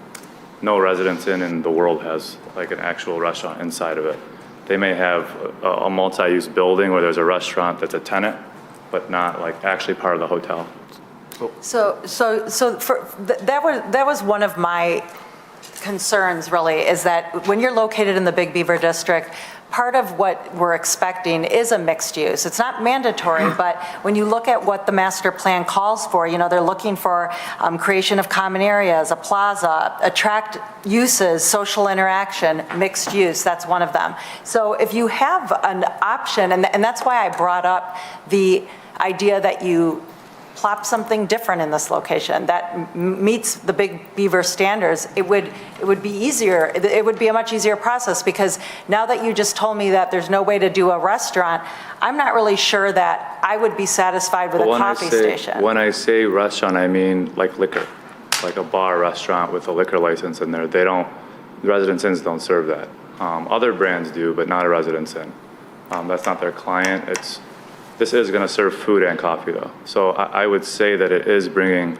S10: No Residence Inn in the world has like an actual restaurant inside of it. They may have a multi-use building where there's a restaurant that's a tenant, but not like actually part of the hotel.
S1: That was one of my concerns, really, is that when you're located in the Big Beaver District, part of what we're expecting is a mixed use. It's not mandatory, but when you look at what the master plan calls for, you know, they're looking for creation of common areas, a plaza, attract uses, social interaction, mixed use, that's one of them. So if you have an option, and that's why I brought up the idea that you plop something different in this location that meets the Big Beaver standards, it would be easier. It would be a much easier process, because now that you just told me that there's no way to do a restaurant, I'm not really sure that I would be satisfied with a coffee station.
S10: When I say restaurant, I mean like liquor, like a bar restaurant with a liquor license in there. Residence Inns don't serve that. Other brands do, but not a Residence Inn. That's not their client. This is going to serve food and coffee, though. So I would say that it is bringing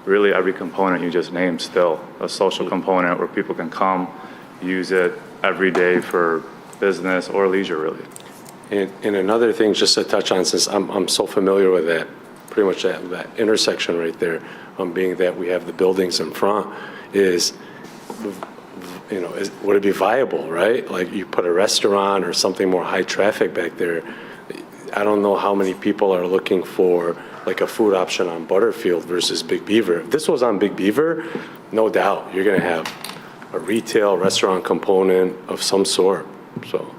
S10: really every component you just named still. A social component where people can come, use it every day for business or leisure, really.
S9: And another thing, just to touch on, since I'm so familiar with that, pretty much that intersection right there, being that we have the buildings in front, is, you know, would it be viable, right? Like you put a restaurant or something more high traffic back there. I don't know how many people are looking for like a food option on Butterfield versus Big Beaver. If this was on Big Beaver, no doubt you're going to have a retail restaurant component of some sort. So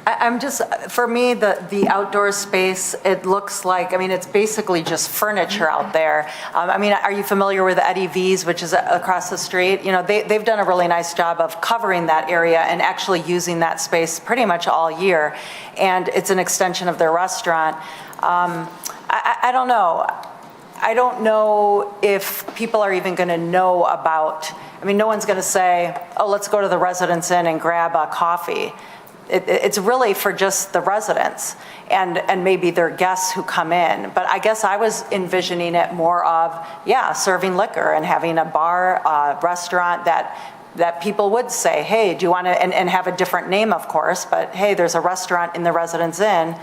S1: I'm just, for me, the outdoor space, it looks like, I mean, it's basically just furniture out there. I mean, are you familiar with Eddie V's, which is across the street? You know, they've done a really nice job of covering that area and actually using that space pretty much all year. And it's an extension of their restaurant. I don't know. I don't know if people are even going to know about, I mean, no one's going to say, oh, let's go to the Residence Inn and grab a coffee. It's really for just the residents and maybe their guests who come in. But I guess I was envisioning it more of, yeah, serving liquor and having a bar, restaurant that people would say, hey, do you want to, and have a different name, of course, but hey, there's a restaurant in the Residence Inn.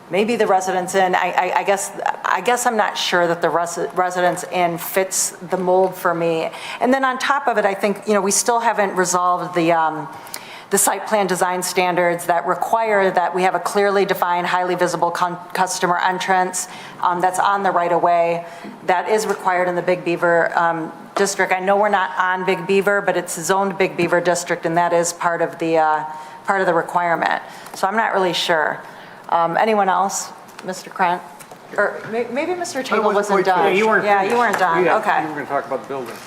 S1: Maybe the Residence Inn, I guess I'm not sure that the Residence Inn fits the mold for me. And then on top of it, I think, you know, we still haven't resolved the site plan design standards that require that we have a clearly defined, highly visible customer entrance that's on the right of way. That is required in the Big Beaver district. I know we're not on Big Beaver, but it's zoned Big Beaver district, and that is part of the requirement. So I'm not really sure. Anyone else? Mr. Krent? Or maybe Mr. Tagle wasn't done.
S6: Yeah, you weren't
S1: Yeah, you weren't done.
S6: Yeah,
S1: Okay.
S6: You were going to talk about the building.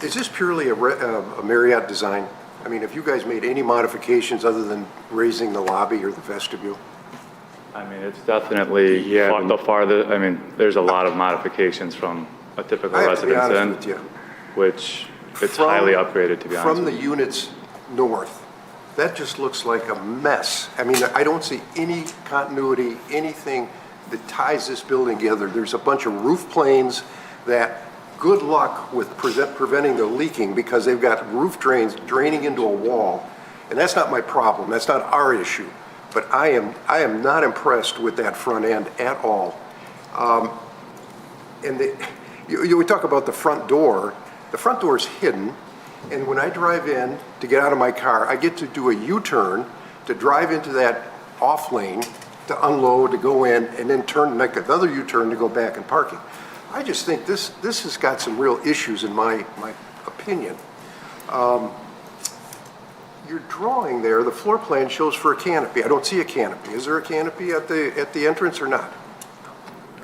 S13: Is this purely a Marriott design? I mean, have you guys made any modifications other than raising the lobby or the vestibule?
S10: I mean, it's definitely the farthest. I mean, there's a lot of modifications from a typical Residence Inn, which it's highly upgraded, to be honest.
S13: From the units north, that just looks like a mess. I mean, I don't see any continuity, anything that ties this building together. There's a bunch of roof planes that, good luck with preventing the leaking, because they've got roof drains draining into a wall. And that's not my problem. That's not our issue. But I am not impressed with that front end at all. And we talk about the front door. The front door is hidden. And when I drive in to get out of my car, I get to do a U-turn to drive into that off lane, to unload, to go in, and then turn, make another U-turn to go back in parking. I just think this has got some real issues in my opinion. your drawing there, the floor plan shows for a canopy. I don't see a canopy. Is there a canopy at the entrance or not?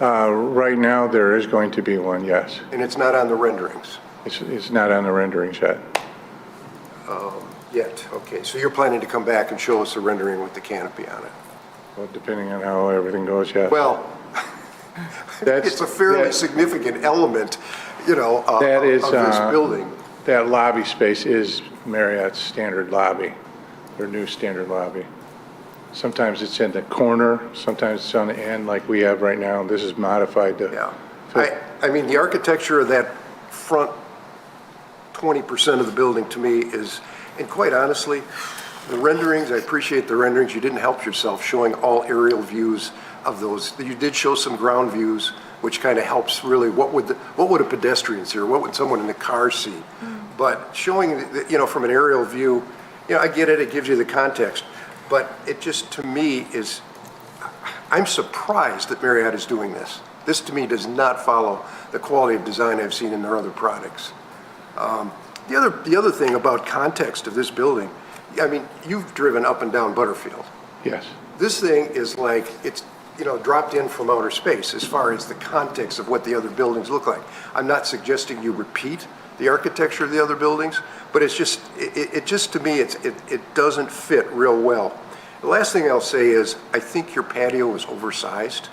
S8: Right now, there is going to be one, yes.
S13: And it's not on the renderings
S8: It's not on the renderings yet.
S13: yet? Okay, so you're planning to come back and show us the rendering with the canopy on it?
S8: Well, depending on how everything goes, yes.
S13: Well, it's a fairly
S8: that-
S13: significant element, you know,
S8: That is,
S13: of this building.
S8: That lobby space is Marriott's standard lobby, their new standard lobby. Sometimes it's in the corner, sometimes it's on the end like we have right now. This is modified to.
S13: Yeah. I mean, the architecture of that front 20% of the building to me is, and quite honestly, the renderings, I appreciate the renderings. You didn't help yourself showing all aerial views of those. You did show some ground views, which kind of helps really, what would a pedestrian see, or what would someone in the car see? But showing, you know, from an aerial view, you know, I get it, it gives you the context. But it just, to me, is, I'm surprised that Marriott is doing this. This, to me, does not follow the quality of design I've seen in their other products. The other thing about context of this building, I mean, you've driven up and down Butterfield.
S8: Yes.
S13: This thing is like, it's, you know, dropped in from outer space as far as the context of what the other buildings look like. I'm not suggesting you repeat the architecture of the other buildings, but it's just, it just, to me, it doesn't fit real well. The last thing I'll say is, I think your patio is oversized.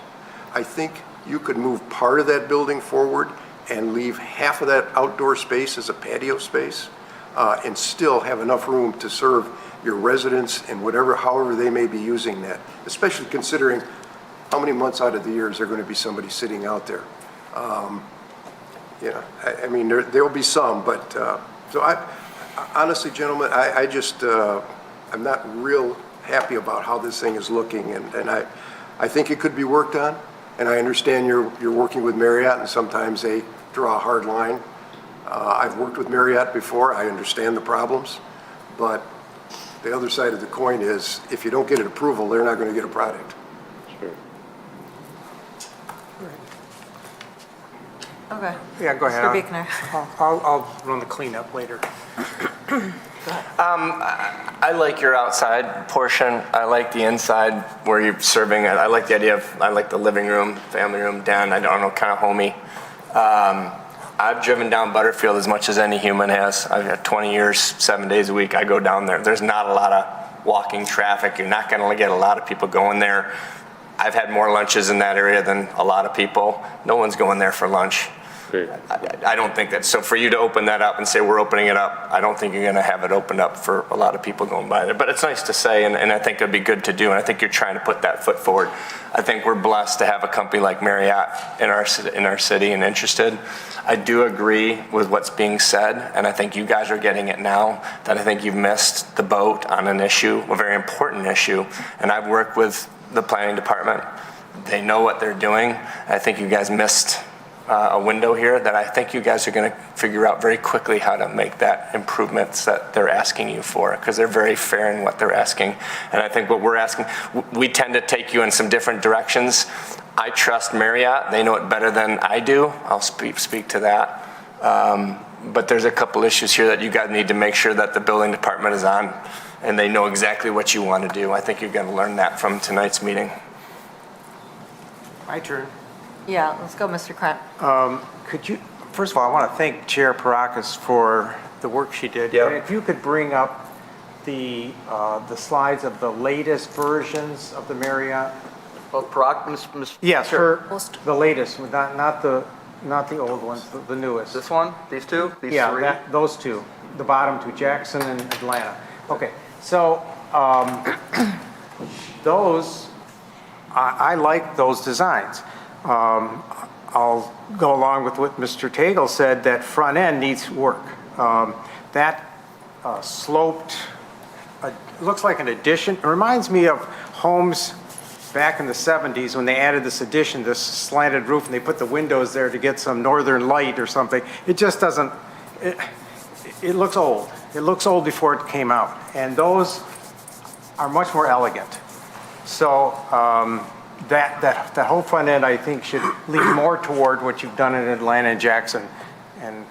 S13: I think you could move part of that building forward and leave half of that outdoor space as a patio space, and still have enough room to serve your residents and whatever, however they may be using that, especially considering how many months out of the year is there going to be somebody sitting out there. You know, I mean, there'll be some, but, so honestly, gentlemen, I just, I'm not real happy about how this thing is looking, and I think it could be worked on, and I understand you're working with Marriott, and sometimes they draw a hard line. I've worked with Marriott before, I understand the problems, but the other side of the coin is, if you don't get an approval, they're not going to get a product.
S8: Sure.
S1: Okay.
S6: Yeah, go ahead.
S1: Mr. Buechner.
S6: I'll run the cleanup later.
S4: I like your outside portion. I like the inside where you're serving. I like the idea of, I like the living room, family room, den. I don't know, kind of homey. I've driven down Butterfield as much as any human has. I've got 20 years, 7 days a week. I go down there. There's not a lot of walking traffic. You're not going to get a lot of people going there. I've had more lunches in that area than a lot of people. No one's going there for lunch. I don't think that, so for you to open that up and say we're opening it up, I don't think you're going to have it opened up for a lot of people going by there. But it's nice to say, and I think it'd be good to do, and I think you're trying to put that foot forward. I think we're blessed to have a company like Marriott in our city and interested. I do agree with what's being said, and I think you guys are getting it now, that I think you've missed the boat on an issue, a very important issue, and I've worked with the planning department. They know what they're doing. I think you guys missed a window here that I think you guys are going to figure out very quickly how to make that improvements that they're asking you for, because they're very fair in what they're asking. And I think what we're asking, we tend to take you in some different directions. I trust Marriott. They know it better than I do. I'll speak to that. But there's a couple issues here that you guys need to make sure that the building department is on and they know exactly what you want to do. I think you're going to learn that from tonight's meeting.
S6: My turn.
S1: Yeah, let's go, Mr. Krent.
S6: Could you, first of all, I want to thank Chair Parakis for the work she did.
S4: Yep.
S6: And if you could bring up the slides of the latest versions of the Marriott.
S5: Well, Ms.
S6: Yes,
S5: Chair.
S6: the latest, not the old ones, the newest.
S5: This one? These two? These
S6: Yeah,
S5: three?
S6: those two, the bottom two, Jackson and Atlanta. Okay, so those, I like those designs. I'll go along with what Mr. Tagle said, that front end needs work. That sloped, looks like an addition. It reminds me of homes back in the 70s when they added this addition, this slanted roof, and they put the windows there to get some northern light or something. It just doesn't, it looks old. It looks old before it came out. And those are much more elegant. So that whole front end, I think, should lean more toward what you've done in Atlanta and Jackson, and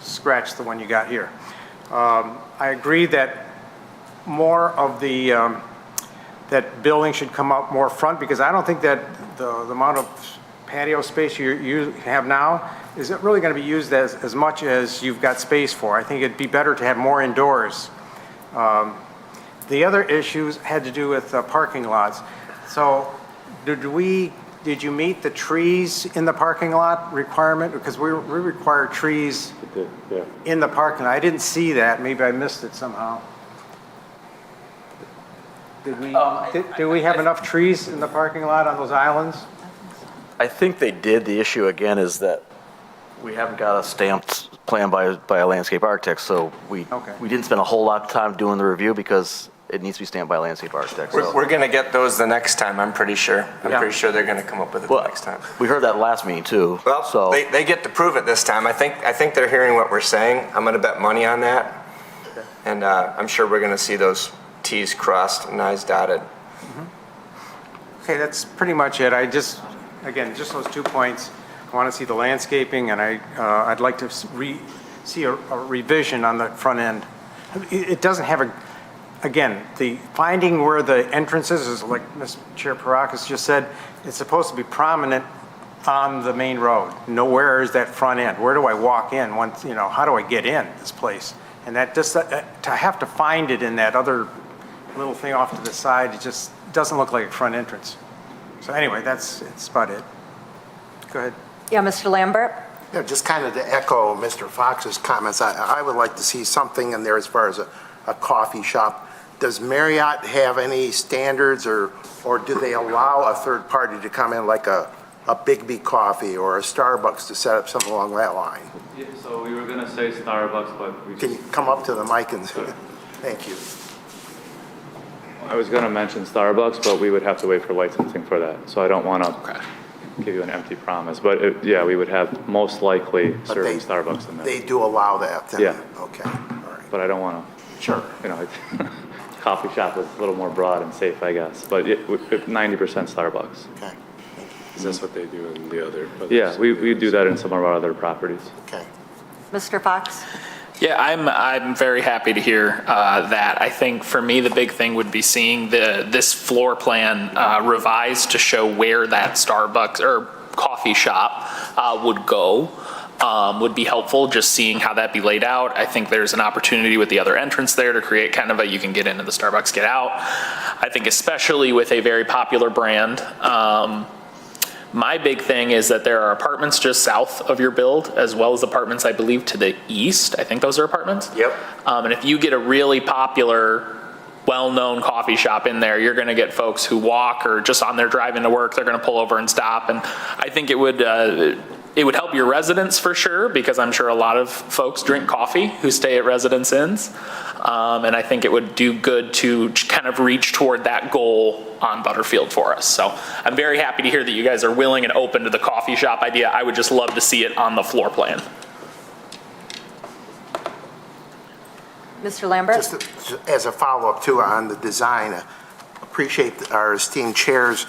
S6: scratch the one you got here. I agree that more of the, that building should come up more front, because I don't think that the amount of patio space you have now is it really going to be used as much as you've got space for. I think it'd be better to have more indoors. The other issues had to do with parking lots. So did you meet the trees in the parking lot requirement? Because we require trees
S9: Yeah.
S6: in the parking lot. I didn't see that. Maybe I missed it somehow. Did we have enough trees in the parking lot on those islands?
S5: I think they did. The issue again is that we haven't got a stamped plan by a landscape architect, so we didn't spend a whole lot of time doing the review because it needs to be stamped by a landscape architect. So.
S4: We're going to get those the next time, I'm pretty sure. I'm
S6: Yeah.
S4: pretty sure they're going to come up with it the next time.
S5: We heard that last meeting too.
S4: Well,
S5: so
S4: they get to prove it this time. I think they're hearing what we're saying. I'm going to bet money on that. And I'm sure we're going to see those T's crossed and I's dotted.
S6: Okay, that's pretty much it. Again, just those 2 points. I want to see the landscaping, and I'd like to see a revision on the front end. It doesn't have again, the finding where the entrances is, like Ms. Chair Parakis just said, it's supposed to be prominent on the main road. Where is that front end? Where do I walk in? Once, how do I get in this place? And that just, to have to find it in that other little thing off to the side, it just doesn't look like a front entrance. So anyway, that's about it. Go ahead.
S1: Yeah, Mr. Lambert?
S7: Yeah, just kind of to echo Mr. Fox's comments, I would like to see something in there as far as a coffee shop. Does Marriott have any standards, or do they allow a third party to come in like a Big Coffee or a Starbucks to set up something along that line?
S10: Yeah, so we were gonna say Starbucks, but we
S7: Can you come up to the mic and, thank you.
S10: I was gonna mention Starbucks, but we would have to wait for licensing for that. So I don't wanna give you an empty promise, but yeah, we would have most likely serving Starbucks in there.
S7: They do allow that then?
S10: Yeah.
S7: Okay, all right.
S10: But I don't wanna,
S7: Sure.
S10: coffee shop is a little more broad and safe, I guess, but 90% Starbucks.
S7: Okay,
S9: Is that what they do in the other?
S10: Yeah, we do that in some of our other properties.
S7: okay.
S1: Mr. Fox?
S11: Yeah, I'm very happy to hear that. I think for me, the big thing would be seeing this floor plan revised to show where that Starbucks or coffee shop would go. Would be helpful, just seeing how that be laid out. I think there's an opportunity with the other entrance there to create kind of a, you can get into the Starbucks, get out. I think especially with a very popular brand, my big thing is that there are apartments just south of your build, as well as apartments, I believe, to the east. I think those are apartments.
S4: Yep.
S11: And if you get a really popular, well-known coffee shop in there, you're going to get folks who walk or just on their drive into work, they're going to pull over and stop. And I think it would help your residents for sure, because I'm sure a lot of folks drink coffee who stay at residence inns. And I think it would do good to kind of reach toward that goal on Butterfield for us. So I'm very happy to hear that you guys are willing and open to the coffee shop idea. I would just love to see it on the floor plan.
S1: Mr. Lambert?
S7: Just as a follow-up too on the design, appreciate our esteemed chair's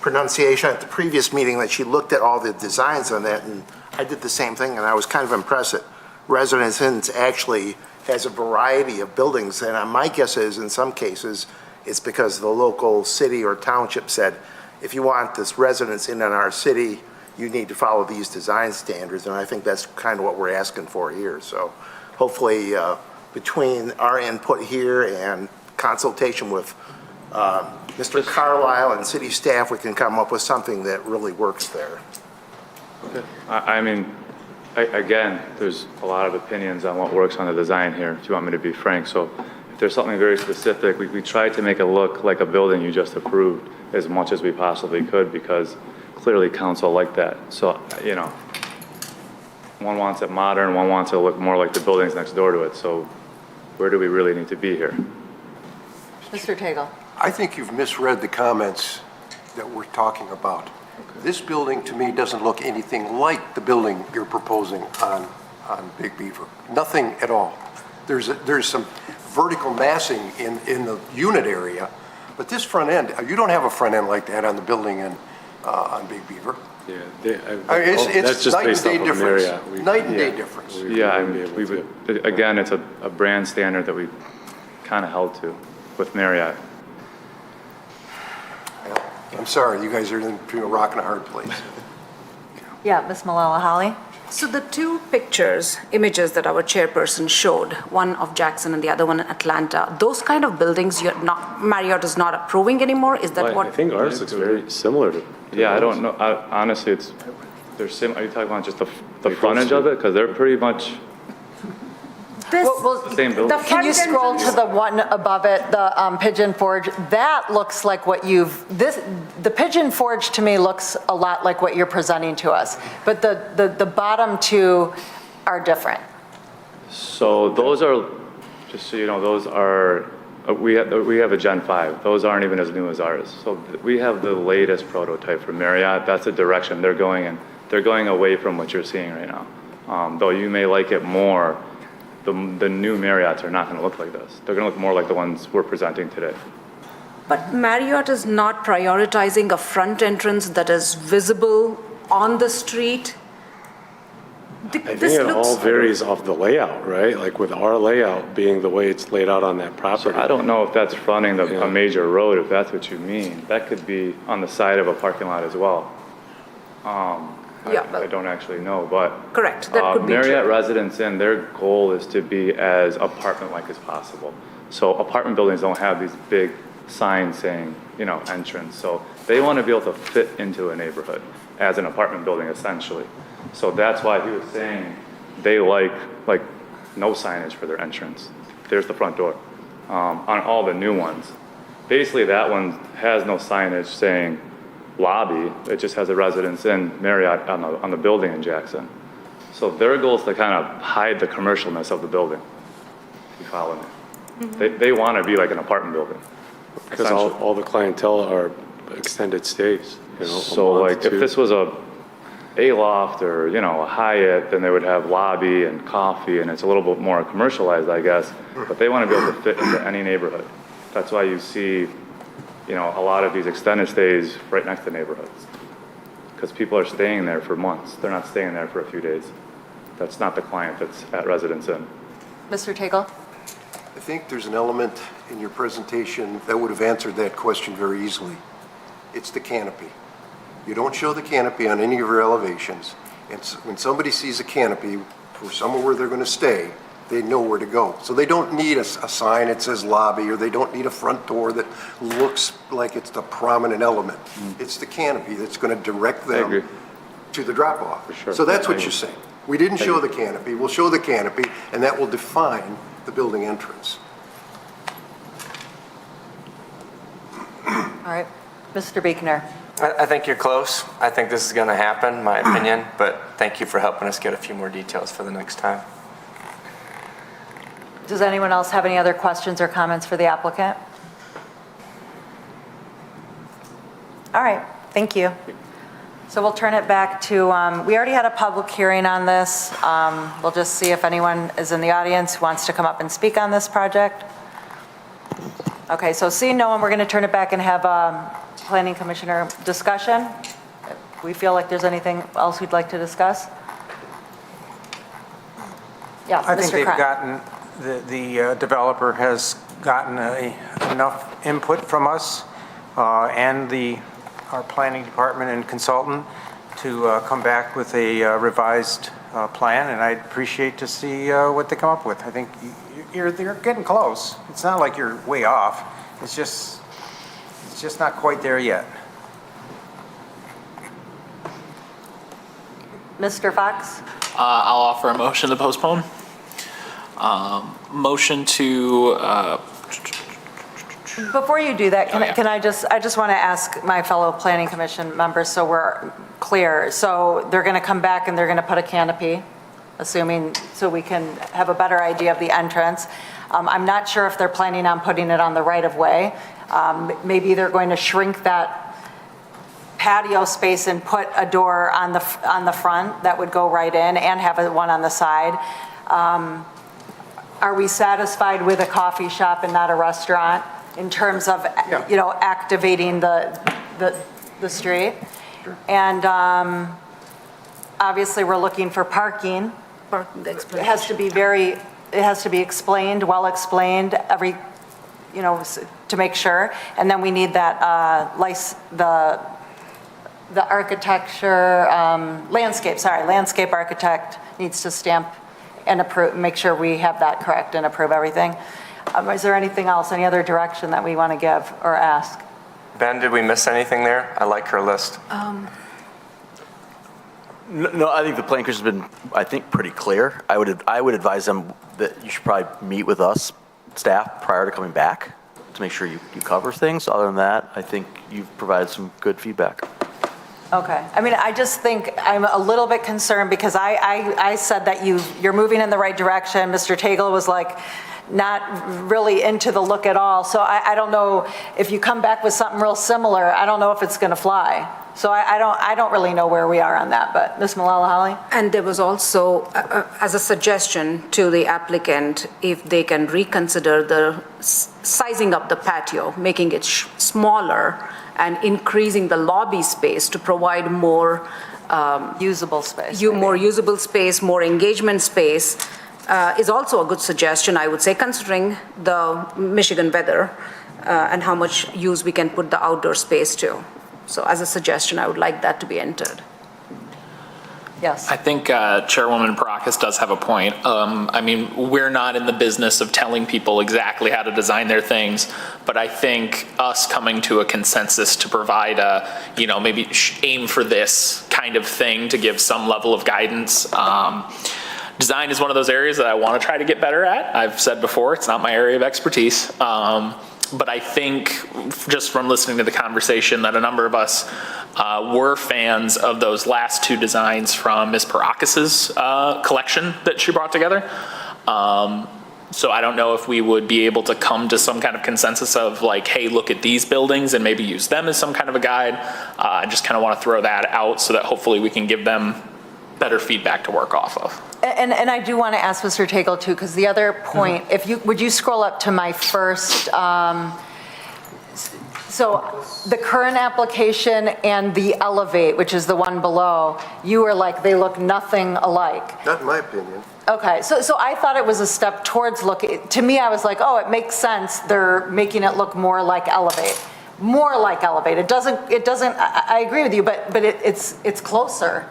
S7: pronunciation at the previous meeting that she looked at all the designs on that, and I did the same thing, and I was kind of impressed that Residence Inns actually has a variety of buildings, and my guess is in some cases it's because the local city or township said, if you want this Residence Inn in our city, you need to follow these design standards, and I think that's kind of what we're asking for here. So hopefully between our input here and consultation with Mr. Carlisle and city staff, we can come up with something that really works there.
S10: I mean, again, there's a lot of opinions on what works on the design here, if you want me to be frank. So if there's something very specific, we tried to make it look like a building you just approved as much as we possibly could, because clearly council liked that. So, one wants it modern, one wants it to look more like the buildings next door to it. So where do we really need to be here?
S1: Mr. Tagle?
S13: I think you've misread the comments that we're talking about. This building, to me, doesn't look anything like the building you're proposing on Big Beaver. Nothing at all. There's some vertical massing in the unit area, but this front end, you don't have a front end like that on the building on Big Beaver.
S9: Yeah,
S13: It's
S9: just
S13: night and
S9: based
S13: day
S9: off of
S13: difference.
S9: Marriott.
S13: Night and day difference.
S10: Yeah, I mean, again, it's a brand standard that we kind of held to with Marriott.
S13: I'm sorry, you guys are in between a rock and a hard place.
S1: Yeah, Ms. Malala Holly?
S2: So the two images that our chairperson showed, one of Jackson and the other one in Atlanta, those kind of buildings Marriott is not approving anymore? Is that what?
S9: I think ours looks very similar to.
S10: Yeah, I don't know. Honestly, are you talking about just the frontage of it? Because they're pretty much the same building.
S1: Can you scroll to the one above it, the Pigeon Forge? That looks like what the Pigeon Forge to me looks a lot like what you're presenting to us, but the bottom two are different.
S10: So those are, just so you know, those are, we have a Gen 5. Those aren't even as new as ours. So we have the latest prototype from Marriott. That's the direction they're going in. They're going away from what you're seeing right now. Though you may like it more, the new Marriotts are not going to look like this. They're going to look more like the ones we're presenting today.
S2: But Marriott is not prioritizing a front entrance that is visible on the street.
S9: I think it all varies off the layout, right? Like with our layout being the way it's laid out on that property.
S10: I don't know if that's fronting a major road, if that's what you mean. That could be on the side of a parking lot as well. I don't actually know, but.
S2: Correct, that could be true.
S10: Marriott Residence Inn, their goal is to be as apartment-like as possible. So apartment buildings don't have these big signs saying, entrance. So they want to be able to fit into a neighborhood as an apartment building, essentially. So that's why he was saying they like no signage for their entrance. There's the front door on all the new ones. Basically, that one has no signage saying lobby. It just has a Residence Inn Marriott on the building in Jackson. So their goal is to kind of hide the commercialness of the building. You follow me? Mm-hmm. They want to be like an apartment building.
S9: Because all the clientele are extended stays.
S10: So like if this was a loft or a Hyatt, then they would have lobby and coffee, and it's a little bit more commercialized, I guess. But they want to be able to fit into any neighborhood. That's why you see a lot of these extended stays right next to neighborhoods, because people are staying there for months. They're not staying there for a few days. That's not the client that's at Residence Inn.
S1: Mr. Tagle?
S13: I think there's an element in your presentation that would have answered that question very easily. It's the canopy. You don't show the canopy on any of your elevations. And when somebody sees a canopy for somewhere where they're going to stay, they know where to go. So they don't need a sign that says lobby, or they don't need a front door that looks like it's the prominent element. It's the canopy that's going to direct them to the drop-off.
S10: For sure.
S13: So that's what you're saying. We didn't show the canopy. We'll show the canopy, and that will define the building entrance.
S1: All right. Mr. Buechner?
S4: I think you're close. I think this is going to happen, my opinion, but thank you for helping us get a few more details for the next time.
S1: Does anyone else have any other questions or comments for the applicant? All right, thank you. So we'll turn it back to, we already had a public hearing on this. We'll just see if anyone is in the audience who wants to come up and speak on this project. Okay, so seeing no one, we're going to turn it back and have Planning Commissioner discussion. If we feel like there's anything else we'd like to discuss. Yeah,
S6: I think
S1: Mr.
S6: they've
S1: Cron.
S6: gotten, the developer has gotten enough input from us and our planning department and consultant to come back with a revised plan, and I'd appreciate to see what they come up with. I think you're getting close. It's not like you're way off. It's just not quite there yet.
S1: Mr. Fox?
S11: I'll offer a motion to postpone. Motion to,
S1: Before you do that,
S11: Oh, yeah.
S1: can I just want to ask my fellow planning commission members so we're clear. So they're going to come back and they're going to put a canopy, assuming, so we can have a better idea of the entrance. I'm not sure if they're planning on putting it on the right of way. Maybe they're going to shrink that patio space and put a door on the front that would go right in and have one on the side. Are we satisfied with a coffee shop and not a restaurant in terms of, activating the street? Sure. And obviously, we're looking for parking. It has to be explained, well explained. you know, to make sure. And then we need that, the architecture, landscape architect needs to stamp and approve, make sure we have that correct and approve everything. Is there anything else, any other direction that we want to give or ask?
S4: Ben, did we miss anything there? I like her list.
S5: No, I think the planning commission's been, I think, pretty clear. I would advise them that you should probably meet with us, staff, prior to coming back to make sure you cover things. Other than that, I think you've provided some good feedback.
S1: Okay. I mean, I just think I'm a little bit concerned because I said that you're moving in the right direction. Mr. Tagle was like, not really into the look at all. So I don't know if you come back with something real similar, I don't know if it's going to fly. So I don't really know where we are on that, but Ms. Malala-Holly?
S2: And there was also, as a suggestion to the applicant, if they can reconsider the sizing up the patio, making it smaller and increasing the lobby space to provide more
S1: Usable space.
S2: more usable space, more engagement space, is also a good suggestion, I would say, considering the Michigan weather and how much use we can put the outdoor space to. So as a suggestion, I would like that to be entered.
S1: Yes.
S11: I think Chairwoman Parakis does have a point. I mean, we're not in the business of telling people exactly how to design their things, but I think us coming to a consensus to provide a, you know, maybe aim for this kind of thing to give some level of guidance. Design is one of those areas that I want to try to get better at. I've said before, it's not my area of expertise. But I think just from listening to the conversation that a number of us were fans of those last two designs from Ms. Parakis's collection that she brought together. So I don't know if we would be able to come to some kind of consensus of like, hey, look at these buildings and maybe use them as some kind of a guide. I just kind of want to throw that out so that hopefully we can give them better feedback to work off of.
S1: And I do want to ask Mr. Tagle too, because the other point, would you scroll up to my first, so the current application and the Elevate, which is the one below, you were like, they look nothing alike.
S13: Not in my opinion.
S1: Okay, so I thought it was a step towards looking, to me, I was like, oh, it makes sense. They're making it look more like Elevate. More like Elevate. It doesn't, I agree with you, but it's closer.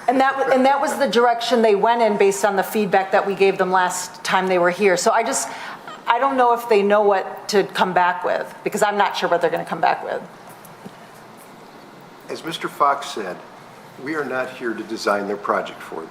S1: And that was the direction they went in based on the feedback that we gave them last time they were here. So I don't know if they know what to come back with, because I'm not sure what they're going to come back with.
S13: As Mr. Fox said, we are not here to design their project for them.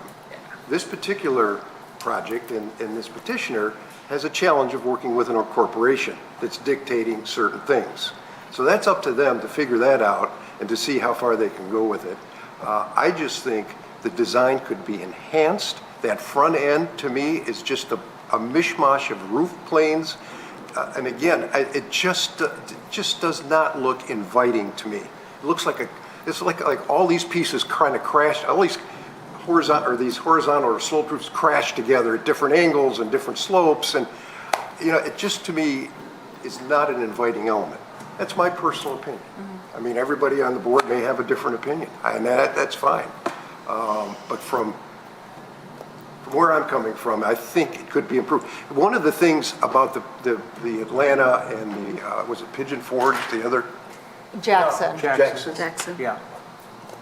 S13: This particular project and this petitioner has a challenge of working with a corporation that's dictating certain things. So that's up to them to figure that out and to see how far they can go with it. I just think the design could be enhanced. That front end, to me, is just a mishmash of roof planes. And again, it just does not look inviting to me. It looks like it's like all these pieces kind of crashed, all these horizontal or slope roofs crashed together at different angles and different slopes. And, you know, it just, to me, is not an inviting element. That's my personal opinion. I mean, everybody on the board may have a different opinion, and that's fine. But from where I'm coming from, I think it could be improved. One of the things about the Atlanta and was it Pigeon Forge, the other?
S1: Jackson.
S2: Jackson.
S6: Yeah.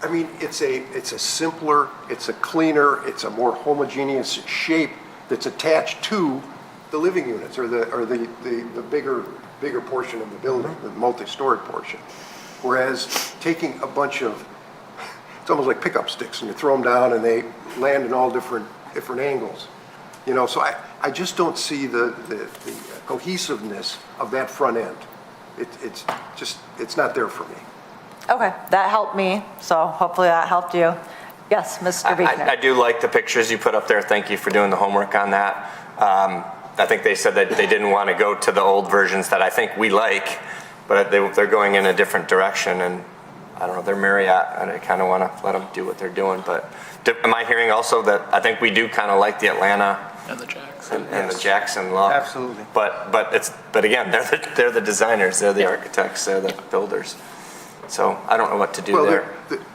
S13: I mean, it's a simpler, it's a cleaner, it's a more homogeneous shape that's attached to the living units or the bigger portion of the building, the multi-story portion. Whereas taking a bunch of, it's almost like pickup sticks, and you throw them down and they land in all different angles. You know, so I just don't see the cohesiveness of that front end. It's not there for me.
S1: Okay, that helped me, so hopefully that helped you. Yes, Mr. Buechner.
S4: I do like the pictures you put up there. Thank you for doing the homework on that. I think they said that they didn't want to go to the old versions that I think we like, but they're going in a different direction, and I don't know, they're Marriott, and I kind of want to let them do what they're doing. But am I hearing also that I think we do kind of like the Atlanta
S11: And the Jackson.
S4: and the Jackson look?
S6: Absolutely.
S4: But again, they're the designers, they're the architects, they're the builders. So I don't know what to do there.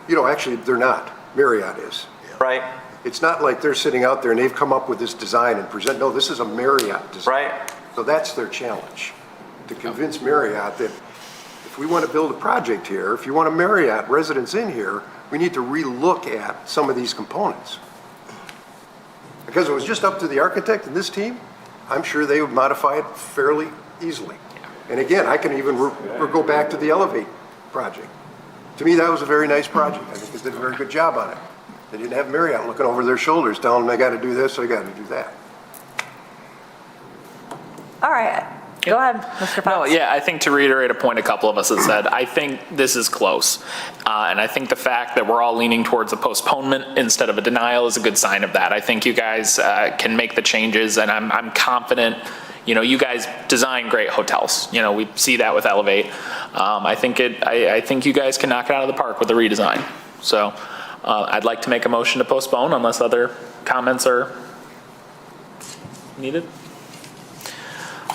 S13: You know, actually, they're not. Marriott is.
S4: Right?
S13: It's not like they're sitting out there and they've come up with this design and present. No, this is a Marriott design.
S4: Right.
S13: So that's their challenge. to convince Marriott that if we want to build a project here, if you want a Marriott residence in here, we need to relook at some of these components. Because it was just up to the architect and this team, I'm sure they would modify it fairly easily. And again, I can even go back to the Elevate project. To me, that was a very nice project. I think they did a very good job on it. They didn't have Marriott looking over their shoulders telling them, I got to do this, I got to do that.
S1: All right, go ahead, Mr. Fox.
S11: No, yeah, I think to reiterate a point a couple of us have said, I think this is close. And I think the fact that we're all leaning towards a postponement instead of a denial is a good sign of that. I think you guys can make the changes, and I'm confident. You know, you guys design great hotels. You know, we see that with Elevate. I think you guys can knock it out of the park with the redesign. So I'd like to make a motion to postpone unless other comments are needed.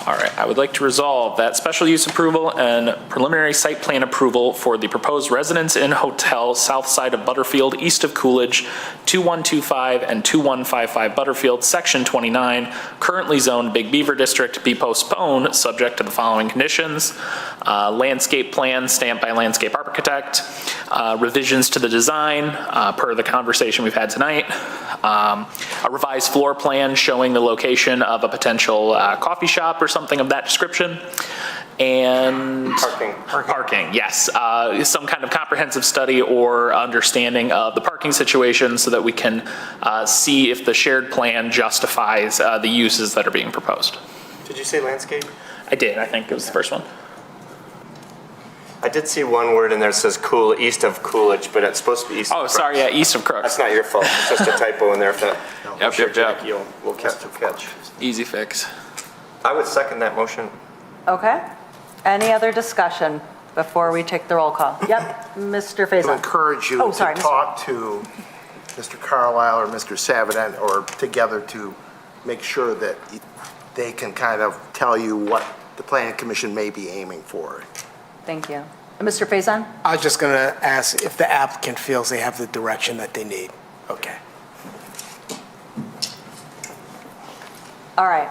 S11: All right, I would like to resolve that special use approval and preliminary site plan approval for the proposed Residence Inn Hotel south side of Butterfield, east of Coolidge, 2125 and 2155 Butterfield, Section 29, currently zoned Big Beaver District, be postponed, subject to the following conditions. Landscape plan stamped by landscape architect, revisions to the design per the conversation we've had tonight, a revised floor plan showing the location of a potential coffee shop or something of that description, and parking, yes. Some kind of comprehensive study or understanding of the parking situation so that we can see if the shared plan justifies the uses that are being proposed.
S4: Did you say landscape?
S11: I did, I think it was the first one.
S4: I did see one word in there that says east of Coolidge, but it's supposed to be east of Crooks.
S11: Sorry, yeah, east of Crooks.
S4: That's not your fault. It's just a typo in there. If that,
S11: Yep.
S4: Jackie will catch.
S11: Easy fix.
S4: I would second that motion.
S1: Okay. Any other discussion before we take the roll call? Yep, Mr.
S7: I
S1: Faison.
S7: encourage you to talk to Mr. Carlisle or Mr. Savidan or together to make sure that they can kind of tell you what the Planning Commission may be aiming for.
S1: Thank you. Mr. Faison?
S12: I was just going to ask if the applicant feels they have the direction that they need. Okay.
S1: All right.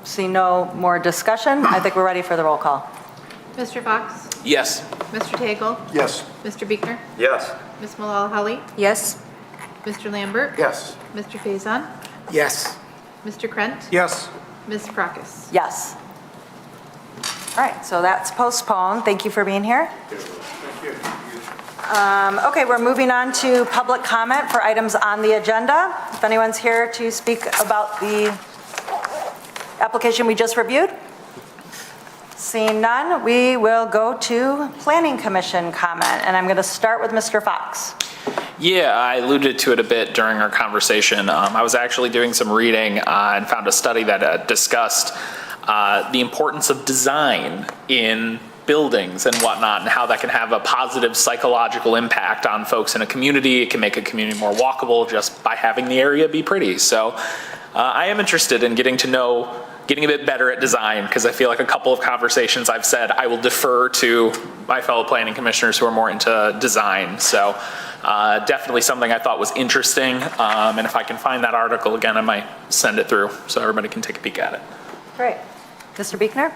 S1: See no more discussion. I think we're ready for the roll call.
S3: Mr. Fox?
S11: Yes.
S3: Mr. Tagle?
S13: Yes.
S3: Mr. Buechner?
S4: Yes.
S3: Ms. Malala Holly?
S2: Yes?
S3: Mr. Lambert?
S7: Yes.
S3: Mr. Faison?
S12: Yes.
S3: Mr. Krent?
S6: Yes.
S3: Ms. Prokis?
S1: Yes. All right, so that's postponed. Thank you for being here. Okay, we're moving on to public comment for items on the agenda. If anyone's here to speak about the application we just reviewed? Seeing none, we will go to Planning Commission comment, and I'm going to start with Mr. Fox.
S11: Yeah, I alluded to it a bit during our conversation. I was actually doing some reading and found a study that discussed the importance of design in buildings and whatnot, and how that can have a positive psychological impact on folks in a community. It can make a community more walkable just by having the area be pretty. So I am interested in getting a bit better at design, because I feel like a couple of conversations I've said I will defer to my fellow planning commissioners who are more into design. So definitely something I thought was interesting, and if I can find that article again, I might send it through so everybody can take a peek at it.
S1: Great. Mr. Buechner?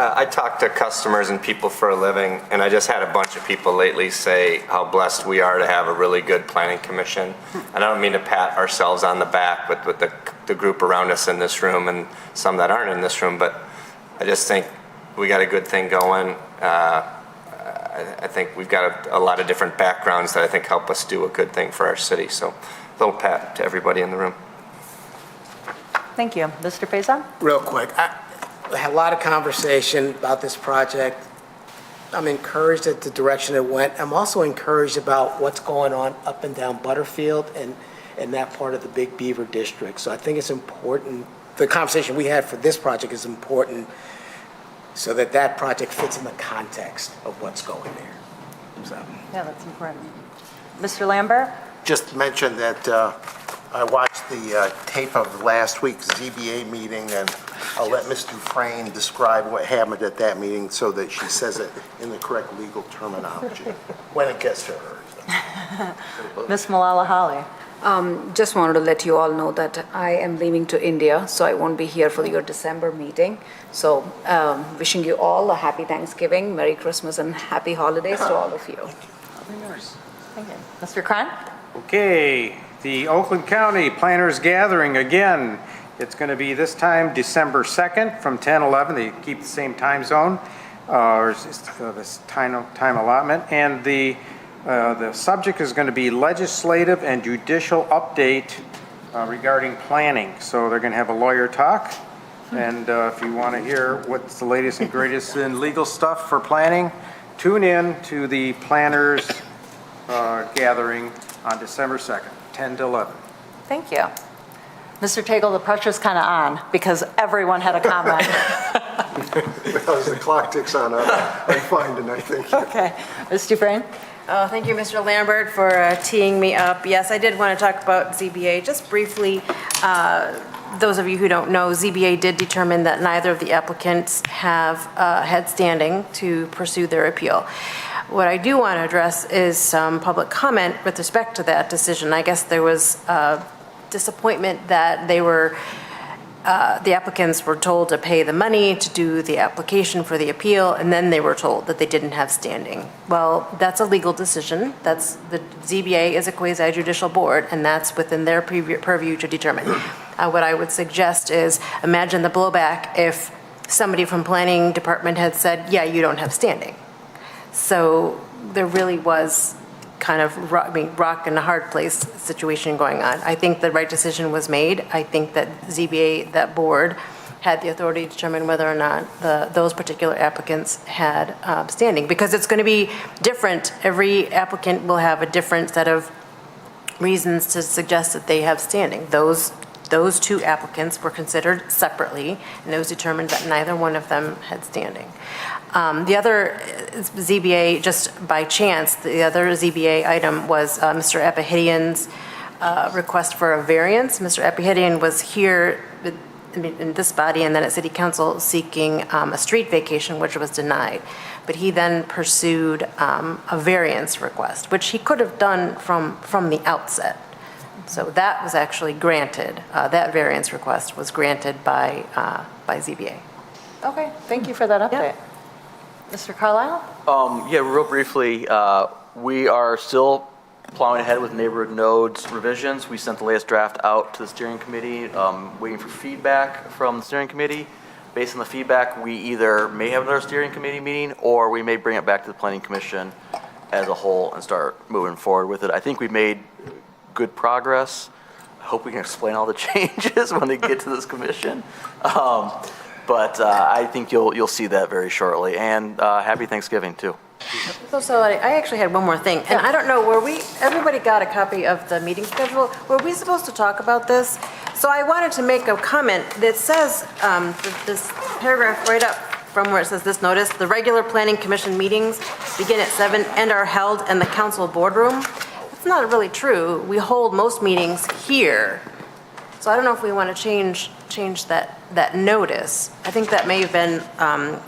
S4: I talk to customers and people for a living, and I just had a bunch of people lately say how blessed we are to have a really good planning commission. And I don't mean to pat ourselves on the back with the group around us in this room and some that aren't in this room, but I just think we got a good thing going. I think we've got a lot of different backgrounds that I think help us do a good thing for our city. So a little pat to everybody in the room.
S1: Thank you. Mr. Faison?
S12: Real quick, I had a lot of conversation about this project. I'm encouraged at the direction it went. I'm also encouraged about what's going on up and down Butterfield and that part of the Big Beaver District. So I think it's important, the conversation we had for this project is important so that that project fits in the context of what's going there. So.
S1: Yeah, that's important. Mr. Lambert?
S7: Just mention that I watched the tape of last week's ZBA meeting, and I'll let Ms. Dufresne describe what happened at that meeting so that she says it in the correct legal terminology when it gets to her.
S1: Ms. Malala Holly?
S2: Just wanted to let you all know that I am leaving to India, so I won't be here for your December meeting. So wishing you all a happy Thanksgiving, Merry Christmas, and happy holidays to all of you.
S1: Thank you. Mr. Cron?
S6: Okay, the Oakland County Planners Gathering, again, it's going to be this time December 2nd from 10-11. They keep the same time zone, or this time allotment. And the subject is going to be legislative and judicial update regarding planning. So they're going to have a lawyer talk. And if you want to hear what's the latest and greatest in legal stuff for planning, tune in to the Planners Gathering on December 2nd, 10 to 11.
S1: Thank you. Mr. Tagle, the pressure's kind of on because everyone had a comment.
S13: As the clock ticks on, I'm fine tonight, thank you.
S1: Okay. Ms. Dufresne?
S14: Thank you, Mr. Lambert, for teeing me up. Yes, I did want to talk about ZBA. Just briefly, those of you who don't know, ZBA did determine that neither of the applicants have had standing to pursue their appeal. What I do want to address is some public comment with respect to that decision. I guess there was disappointment that they were, the applicants were told to pay the money to do the application for the appeal, and then they were told that they didn't have standing. Well, that's a legal decision. That's, the ZBA is a quasi-judicial board, and that's within their purview to determine. What I would suggest is, imagine the blowback if somebody from planning department had said, yeah, you don't have standing. So there really was kind of rock in a hard place situation going on. I think the right decision was made. I think that ZBA, that board, had the authority to determine whether or not those particular applicants had standing, because it's going to be different. Every applicant will have a different set of reasons to suggest that they have standing. Those two applicants were considered separately, and it was determined that neither one of them had standing. The other ZBA, just by chance, the other ZBA item was Mr. Epihidian's request for a variance. Mr. Epihidian was here in this body and then at City Council seeking a street vacation, which was denied. But he then pursued a variance request, which he could have done from the outset. So that was actually granted. That variance request was granted by ZBA.
S1: Okay, thank you for that update.
S14: Yeah.
S1: Mr. Carlisle?
S5: Yeah, real briefly, we are still plowing ahead with neighborhood nodes revisions. We sent the latest draft out to the steering committee, waiting for feedback from the steering committee. Based on the feedback, we either may have another steering committee meeting or we may bring it back to the planning commission as a whole and start moving forward with it. I think we've made good progress. I hope we can explain all the changes when they get to this commission. But I think you'll see that very shortly. And happy Thanksgiving, too.
S14: So I actually had one more thing, and I don't know, everybody got a copy of the meeting schedule. Were we supposed to talk about this? So I wanted to make a comment that says, this paragraph right up from where it says this notice, the regular planning commission meetings begin at 7 and are held in the council boardroom. That's not really true. We hold most meetings here. So I don't know if we want to change that notice. I think that may have been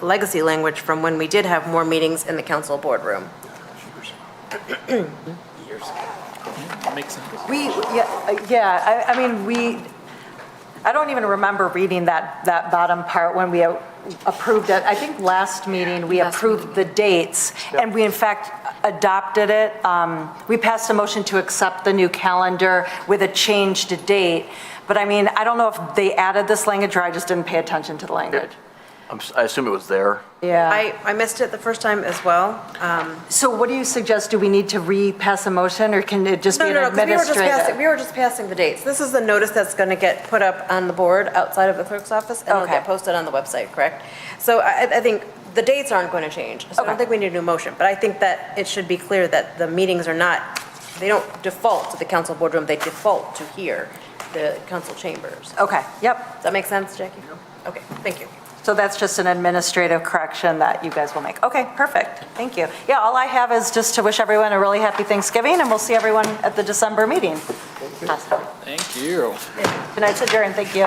S14: legacy language from when we did have more meetings in the council boardroom.
S11: Makes sense.
S1: I mean, I don't even remember reading that bottom part when we approved it. I think last meeting, we approved the dates, and we in fact adopted it. We passed a motion to accept the new calendar with a changed date. But I mean, I don't know if they added this language or I just didn't pay attention to the language.
S5: I assume it was there.
S1: Yeah.
S14: I missed it the first time as well.
S1: So what do you suggest? Do we need to repass a motion or can it just be an administrative?
S14: We were just passing the dates. This is the notice that's going to get put up on the board outside of the clerk's office and it'll get posted on the website, correct? So I think the dates aren't going to change. So I don't think we need a new motion, but I think that it should be clear that the meetings are not, they don't default to the council boardroom, they default to here, the council chambers.
S1: Okay, yep.
S14: Does that make sense, Jackie? Okay, thank you.
S1: So that's just an administrative correction that you guys will make. Okay, perfect. Thank you. Yeah, all I have is just to wish everyone a really happy Thanksgiving, and we'll see everyone at the December meeting.
S11: Thank you.
S1: Tonight's adjourned. Thank you.